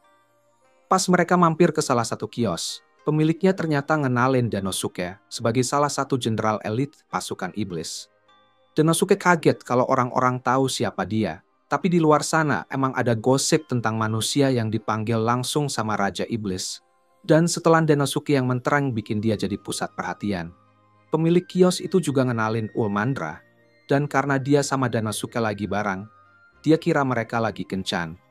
Pas mereka mampir ke salah satu kios, pemiliknya ternyata ngenalin Denosuke sebagai salah satu jenderal elit pasukan iblis. Denosuke kaget kalau orang-orang tahu siapa dia, tapi di luar sana emang ada gosip tentang manusia yang dipanggil langsung sama Raja Iblis. Dan setelah Denosuke yang mentereng bikin dia jadi pusat perhatian. Pemilik kios itu juga ngenalin Umandra, dan karena dia sama Denosuke lagi bareng, dia kira mereka lagi kencan.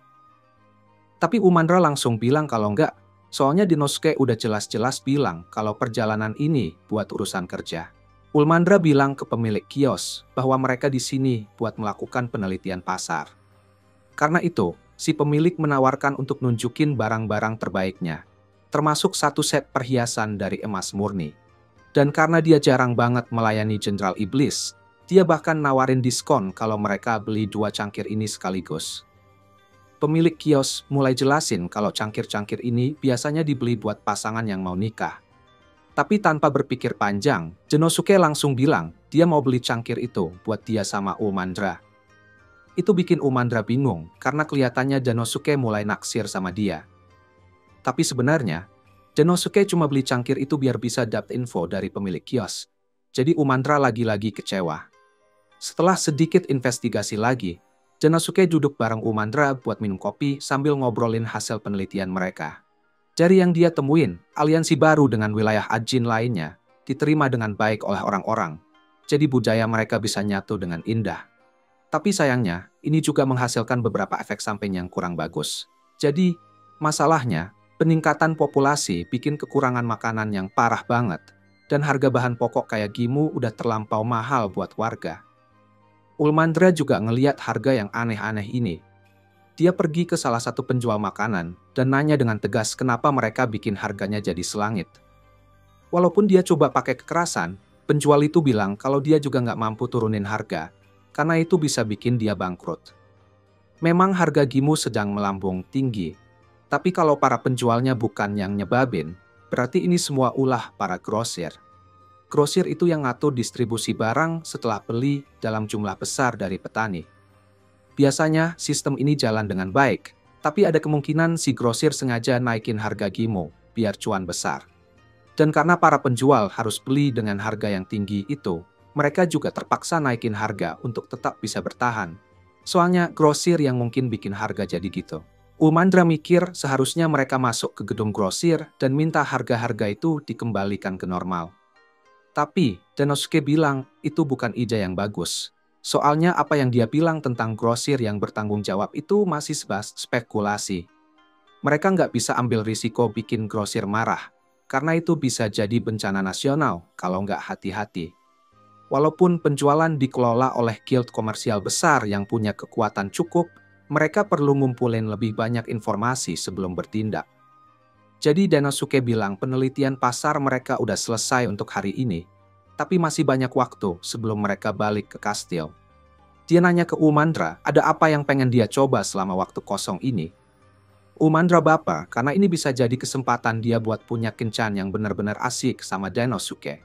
Tapi Umandra langsung bilang kalau enggak, soalnya Denosuke udah jelas-jelas bilang kalau perjalanan ini buat urusan kerja. Umandra bilang ke pemilik kios bahwa mereka di sini buat melakukan penelitian pasar. Karena itu, si pemilik menawarkan untuk nunjukin barang-barang terbaiknya, termasuk satu set perhiasan dari emas murni. Dan karena dia jarang banget melayani Jenderal Iblis, dia bahkan nawarin diskon kalau mereka beli 2 cangkir ini sekaligus. Pemilik kios mulai jelasin kalau cangkir-cangkir ini biasanya dibeli buat pasangan yang mau nikah. Tapi tanpa berpikir panjang, Denosuke langsung bilang dia mau beli cangkir itu buat dia sama Umandra. Itu bikin Umandra bingung karena kelihatannya Denosuke mulai naksir sama dia. Tapi sebenarnya, Denosuke cuma beli cangkir itu biar bisa dapat info dari pemilik kios. Jadi Umandra lagi-lagi kecewa. Setelah sedikit investigasi lagi, Denosuke duduk bareng Umandra buat minum kopi sambil ngobrolin hasil penelitian mereka. Dari yang dia temuin, aliansi baru dengan wilayah Ajin lainnya diterima dengan baik oleh orang-orang. Jadi budaya mereka bisa nyatu dengan indah. Tapi sayangnya, ini juga menghasilkan beberapa efek samping yang kurang bagus. Jadi, masalahnya, peningkatan populasi bikin kekurangan makanan yang parah banget, dan harga bahan pokok kayak gimu udah terlampau mahal buat warga. Ulmandra juga ngeliat harga yang aneh-aneh ini. Dia pergi ke salah satu penjual makanan dan nanya dengan tegas kenapa mereka bikin harganya jadi selangit. Walaupun dia coba pakai kekerasan, penjual itu bilang kalau dia juga nggak mampu turunin harga, karena itu bisa bikin dia bangkrut. Memang harga gimu sedang melambung tinggi, tapi kalau para penjualnya bukan yang nyebabin, berarti ini semua ulah para grosir. Grosir itu yang ngatur distribusi barang setelah beli dalam jumlah besar dari petani. Biasanya sistem ini jalan dengan baik, tapi ada kemungkinan si grosir sengaja naikin harga gimu biar cuan besar. Dan karena para penjual harus beli dengan harga yang tinggi itu, mereka juga terpaksa naikin harga untuk tetap bisa bertahan. Soalnya grosir yang mungkin bikin harga jadi gitu. Umandra mikir seharusnya mereka masuk ke gedung grosir dan minta harga-harga itu dikembalikan ke normal. Tapi Denosuke bilang itu bukan ide yang bagus. Soalnya apa yang dia bilang tentang grosir yang bertanggung jawab itu masih sebatas spekulasi. Mereka nggak bisa ambil risiko bikin grosir marah, karena itu bisa jadi bencana nasional kalau nggak hati-hati. Walaupun penjualan dikelola oleh guild komersial besar yang punya kekuatan cukup, mereka perlu ngumpulin lebih banyak informasi sebelum bertindak. Jadi Denosuke bilang penelitian pasar mereka udah selesai untuk hari ini, tapi masih banyak waktu sebelum mereka balik ke kastil. Dia nanya ke Umandra ada apa yang pengen dia coba selama waktu kosong ini. Umandra bapa karena ini bisa jadi kesempatan dia buat punya kencan yang benar-benar asik sama Denosuke.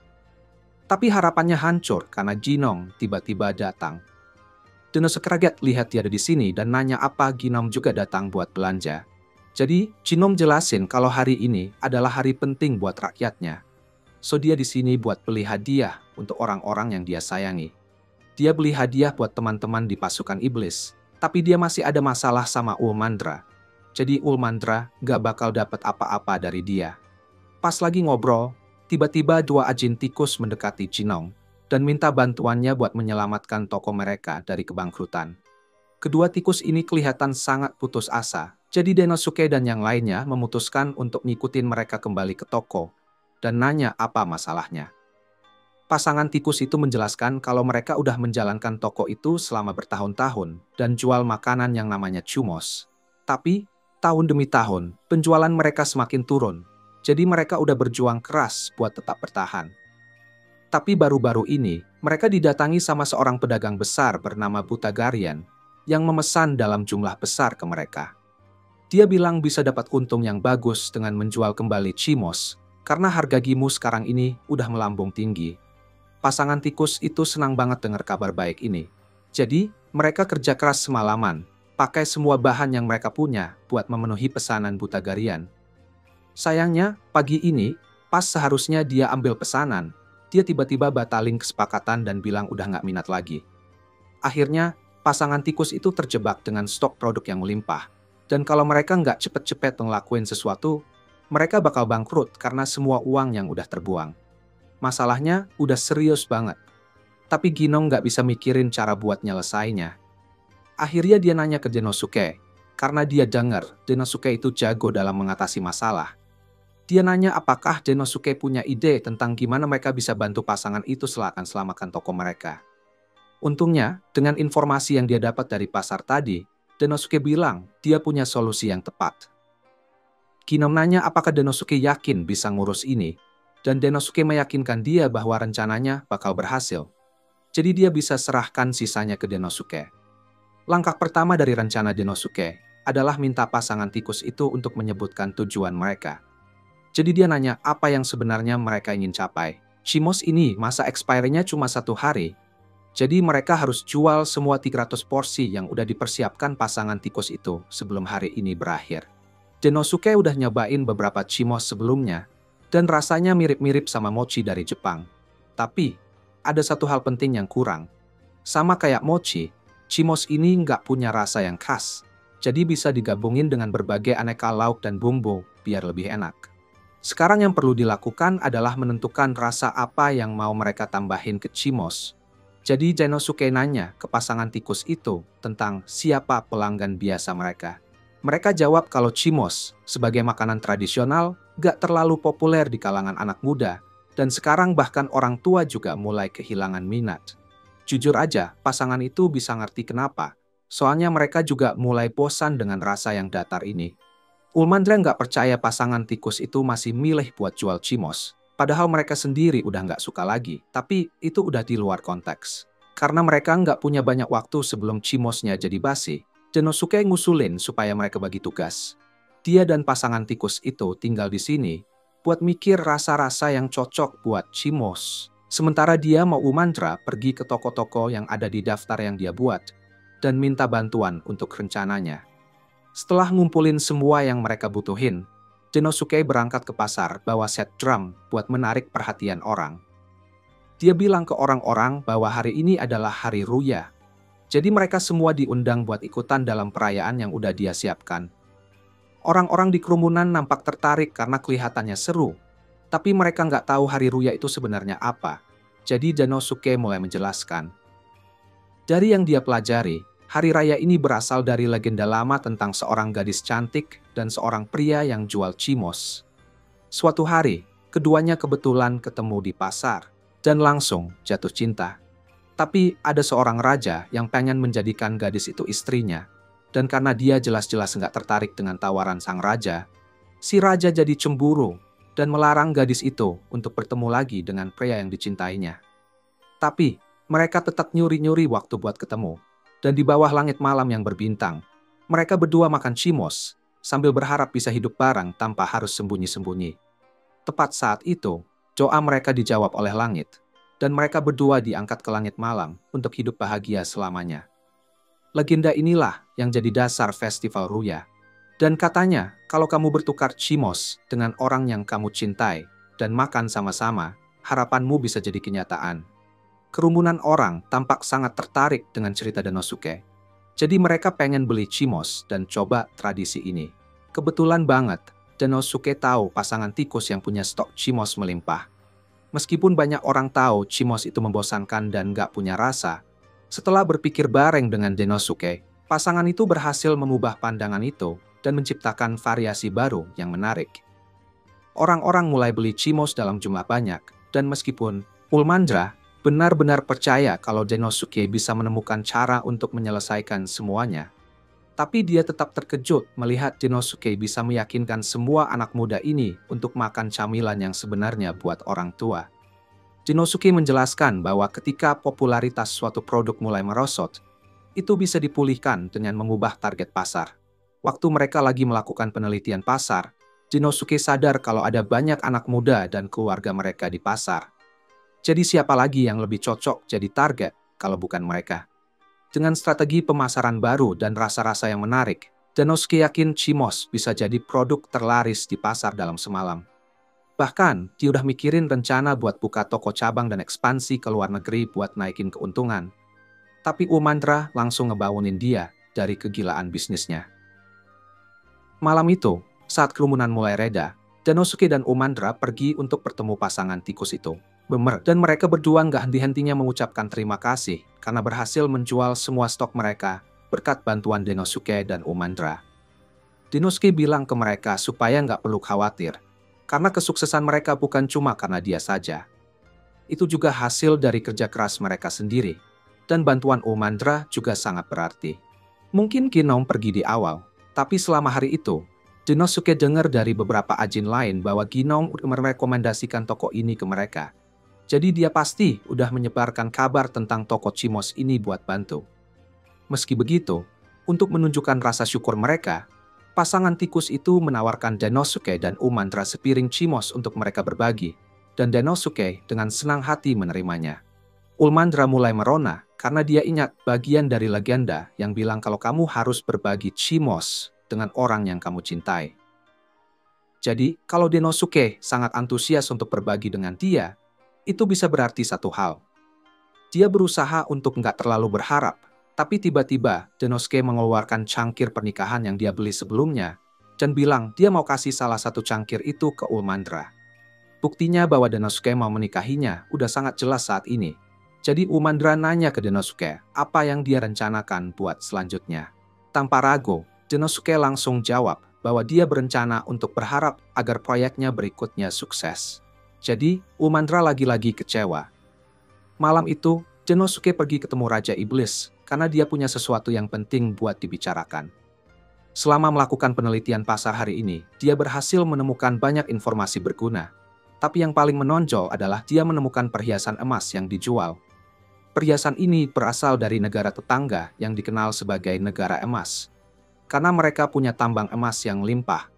Tapi harapannya hancur karena Jinom tiba-tiba datang. Denosuke kaget lihat dia ada di sini dan nanya apa Jinom juga datang buat belanja. Jadi Jinom jelasin kalau hari ini adalah hari penting buat rakyatnya. So dia di sini buat beli hadiah untuk orang-orang yang dia sayangi. Dia beli hadiah buat teman-teman di pasukan iblis, tapi dia masih ada masalah sama Ulmandra. Jadi Ulmandra gak bakal dapat apa-apa dari dia. Pas lagi ngobrol, tiba-tiba dua ajin tikus mendekati Jinom dan minta bantuannya buat menyelamatkan toko mereka dari kebangkrutan. Kedua tikus ini kelihatan sangat putus asa, jadi Denosuke dan yang lainnya memutuskan untuk ngikutin mereka kembali ke toko dan nanya apa masalahnya. Pasangan tikus itu menjelaskan kalau mereka udah menjalankan toko itu selama bertahun-tahun dan jual makanan yang namanya chumos. Tapi, tahun demi tahun, penjualan mereka semakin turun. Jadi mereka udah berjuang keras buat tetap bertahan. Tapi baru-baru ini, mereka didatangi sama seorang pedagang besar bernama Butagarian yang memesan dalam jumlah besar ke mereka. Dia bilang bisa dapat untung yang bagus dengan menjual kembali chimos karena harga gimu sekarang ini udah melambung tinggi. Pasangan tikus itu senang banget dengar kabar baik ini. Jadi, mereka kerja keras semalaman, pakai semua bahan yang mereka punya buat memenuhi pesanan Butagarian. Sayangnya, pagi ini, pas seharusnya dia ambil pesanan, dia tiba-tiba batalin kesepakatan dan bilang udah nggak minat lagi. Akhirnya, pasangan tikus itu terjebak dengan stok produk yang melimpah. Dan kalau mereka nggak cepet-cepet ngelakuin sesuatu, mereka bakal bangkrut karena semua uang yang udah terbuang. Masalahnya udah serius banget. Tapi Ginong nggak bisa mikirin cara buat nyelesainya. Akhirnya dia nanya ke Denosuke, karena dia dengar Denosuke itu jago dalam mengatasi masalah. Dia nanya apakah Denosuke punya ide tentang gimana mereka bisa bantu pasangan itu selamatkan toko mereka. Untungnya, dengan informasi yang dia dapat dari pasar tadi, Denosuke bilang dia punya solusi yang tepat. Ginong nanya apakah Denosuke yakin bisa ngurus ini, dan Denosuke meyakinkan dia bahwa rencananya bakal berhasil. Jadi dia bisa serahkan sisanya ke Denosuke. Langkah pertama dari rencana Denosuke adalah minta pasangan tikus itu untuk menyebutkan tujuan mereka. Jadi dia nanya apa yang sebenarnya mereka ingin capai. Chimos ini masa expiry-nya cuma 1 hari. Jadi mereka harus jual semua 300 porsi yang udah dipersiapkan pasangan tikus itu sebelum hari ini berakhir. Denosuke udah nyobain beberapa chimos sebelumnya, dan rasanya mirip-mirip sama mochi dari Jepang. Tapi, ada satu hal penting yang kurang. Sama kayak mochi, chimos ini nggak punya rasa yang khas, jadi bisa digabungin dengan berbagai aneka lauk dan bumbu biar lebih enak. Sekarang yang perlu dilakukan adalah menentukan rasa apa yang mau mereka tambahin ke chimos. Jadi Denosuke nanya ke pasangan tikus itu tentang siapa pelanggan biasa mereka. Mereka jawab kalau chimos sebagai makanan tradisional gak terlalu populer di kalangan anak muda, dan sekarang bahkan orang tua juga mulai kehilangan minat. Jujur aja, pasangan itu bisa ngerti kenapa. Soalnya mereka juga mulai bosan dengan rasa yang datar ini. Ulmandra nggak percaya pasangan tikus itu masih milih buat jual chimos. Padahal mereka sendiri udah nggak suka lagi, tapi itu udah di luar konteks. Karena mereka nggak punya banyak waktu sebelum chimosnya jadi basi, Denosuke ngusulin supaya mereka bagi tugas. Dia dan pasangan tikus itu tinggal di sini buat mikir rasa-rasa yang cocok buat chimos. Sementara dia mau Umandra pergi ke toko-toko yang ada di daftar yang dia buat dan minta bantuan untuk rencananya. Setelah ngumpulin semua yang mereka butuhin, Denosuke berangkat ke pasar bawa set drum buat menarik perhatian orang. Dia bilang ke orang-orang bahwa hari ini adalah hari Ruya. Jadi mereka semua diundang buat ikutan dalam perayaan yang udah dia siapkan. Orang-orang di kerumunan nampak tertarik karena kelihatannya seru. Tapi mereka nggak tahu hari Ruya itu sebenarnya apa. Jadi Denosuke mulai menjelaskan. Dari yang dia pelajari, hari raya ini berasal dari legenda lama tentang seorang gadis cantik dan seorang pria yang jual chimos. Suatu hari, keduanya kebetulan ketemu di pasar dan langsung jatuh cinta. Tapi ada seorang raja yang pengen menjadikan gadis itu istrinya. Dan karena dia jelas-jelas nggak tertarik dengan tawaran sang raja, si raja jadi cemburu dan melarang gadis itu untuk bertemu lagi dengan pria yang dicintainya. Tapi mereka tetap nyuri-nyuri waktu buat ketemu. Dan di bawah langit malam yang berbintang, mereka berdua makan chimos sambil berharap bisa hidup bareng tanpa harus sembunyi-sembunyi. Tepat saat itu, doa mereka dijawab oleh langit, dan mereka berdua diangkat ke langit malam untuk hidup bahagia selamanya. Legenda inilah yang jadi dasar festival Ruya. Dan katanya, kalau kamu bertukar chimos dengan orang yang kamu cintai dan makan sama-sama, harapanmu bisa jadi kenyataan. Kerumunan orang tampak sangat tertarik dengan cerita Denosuke. Jadi mereka pengen beli chimos dan coba tradisi ini. Kebetulan banget, Denosuke tahu pasangan tikus yang punya stok chimos melimpah. Meskipun banyak orang tahu chimos itu membosankan dan gak punya rasa, setelah berpikir bareng dengan Denosuke, pasangan itu berhasil mengubah pandangan itu dan menciptakan variasi baru yang menarik. Orang-orang mulai beli chimos dalam jumlah banyak, dan meskipun Ulmandra benar-benar percaya kalau Denosuke bisa menemukan cara untuk menyelesaikan semuanya, tapi dia tetap terkejut melihat Denosuke bisa meyakinkan semua anak muda ini untuk makan camilan yang sebenarnya buat orang tua. Denosuke menjelaskan bahwa ketika popularitas suatu produk mulai merosot, itu bisa dipulihkan dengan mengubah target pasar. Waktu mereka lagi melakukan penelitian pasar, Denosuke sadar kalau ada banyak anak muda dan keluarga mereka di pasar. Jadi siapa lagi yang lebih cocok jadi target kalau bukan mereka? Dengan strategi pemasaran baru dan rasa-rasa yang menarik, Denosuke yakin chimos bisa jadi produk terlaris di pasar dalam semalam. Bahkan, dia udah mikirin rencana buat buka toko cabang dan ekspansi ke luar negeri buat naikin keuntungan. Tapi Umandra langsung ngebangunin dia dari kegilaan bisnisnya. Malam itu, saat kerumunan mulai reda, Denosuke dan Umandra pergi untuk bertemu pasangan tikus itu. Dan mereka berdua nggak henti-hentinya mengucapkan terima kasih karena berhasil menjual semua stok mereka berkat bantuan Denosuke dan Umandra. Denosuke bilang ke mereka supaya nggak perlu khawatir, karena kesuksesan mereka bukan cuma karena dia saja. Itu juga hasil dari kerja keras mereka sendiri, dan bantuan Umandra juga sangat berarti. Mungkin Ginong pergi di awal, tapi selama hari itu, Denosuke dengar dari beberapa ajin lain bahwa Ginong merekomendasikan toko ini ke mereka. Jadi dia pasti udah menyebarkan kabar tentang toko chimos ini buat bantu. Meski begitu, untuk menunjukkan rasa syukur mereka, pasangan tikus itu menawarkan Denosuke dan Umandra sepiring chimos untuk mereka berbagi, dan Denosuke dengan senang hati menerimanya. Ulmandra mulai merona karena dia ingat bagian dari legenda yang bilang kalau kamu harus berbagi Chimos dengan orang yang kamu cintai. Jadi, kalau Denosuke sangat antusias untuk berbagi dengan dia, itu bisa berarti satu hal. Dia berusaha untuk nggak terlalu berharap, tapi tiba-tiba Denosuke mengeluarkan cangkir pernikahan yang dia beli sebelumnya dan bilang dia mau kasih salah satu cangkir itu ke Ulmandra. Buktinya bahwa Denosuke mau menikahinya udah sangat jelas saat ini. Jadi Ulmandra nanya ke Denosuke apa yang dia rencanakan buat selanjutnya. Tanpa ragu, Denosuke langsung jawab bahwa dia berencana untuk berharap agar proyeknya berikutnya sukses. Jadi, Ulmandra lagi-lagi kecewa. Malam itu, Denosuke pergi ketemu Raja Iblis karena dia punya sesuatu yang penting buat dibicarakan. Selama melakukan penelitian pasar hari ini, dia berhasil menemukan banyak informasi berguna. Tapi yang paling menonjol adalah dia menemukan perhiasan emas yang dijual. Perhiasan ini berasal dari negara tetangga yang dikenal sebagai negara emas. Karena mereka punya tambang emas yang limpah.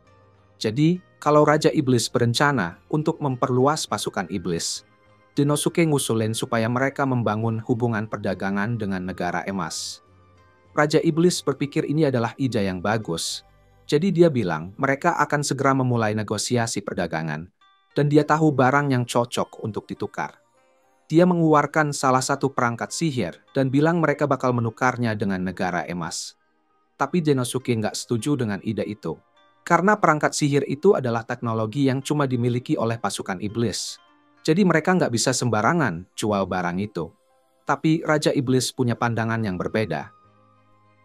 Jadi, kalau Raja Iblis berencana untuk memperluas pasukan iblis, Denosuke ngusulin supaya mereka membangun hubungan perdagangan dengan negara emas. Raja Iblis berpikir ini adalah ide yang bagus. Jadi dia bilang mereka akan segera memulai negosiasi perdagangan. Dan dia tahu barang yang cocok untuk ditukar. Dia mengeluarkan salah satu perangkat sihir dan bilang mereka bakal menukarnya dengan negara emas. Tapi Denosuke nggak setuju dengan ide itu. Karena perangkat sihir itu adalah teknologi yang cuma dimiliki oleh pasukan iblis. Jadi mereka nggak bisa sembarangan jual barang itu. Tapi Raja Iblis punya pandangan yang berbeda.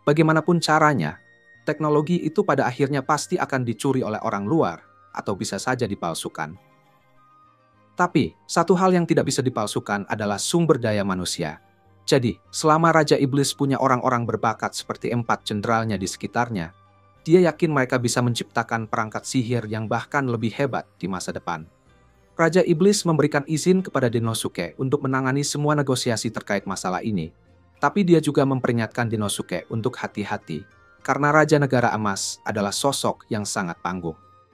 Bagaimanapun caranya, teknologi itu pada akhirnya pasti akan dicuri oleh orang luar atau bisa saja dipalsukan. Tapi, satu hal yang tidak bisa dipalsukan adalah sumber daya manusia. Jadi, selama Raja Iblis punya orang-orang berbakat seperti 4 jenderalnya di sekitarnya, dia yakin mereka bisa menciptakan perangkat sihir yang bahkan lebih hebat di masa depan. Raja Iblis memberikan izin kepada Denosuke untuk menangani semua negosiasi terkait masalah ini. Tapi dia juga memperingatkan Denosuke untuk hati-hati, karena Raja Negara Emas adalah sosok yang sangat tangguh.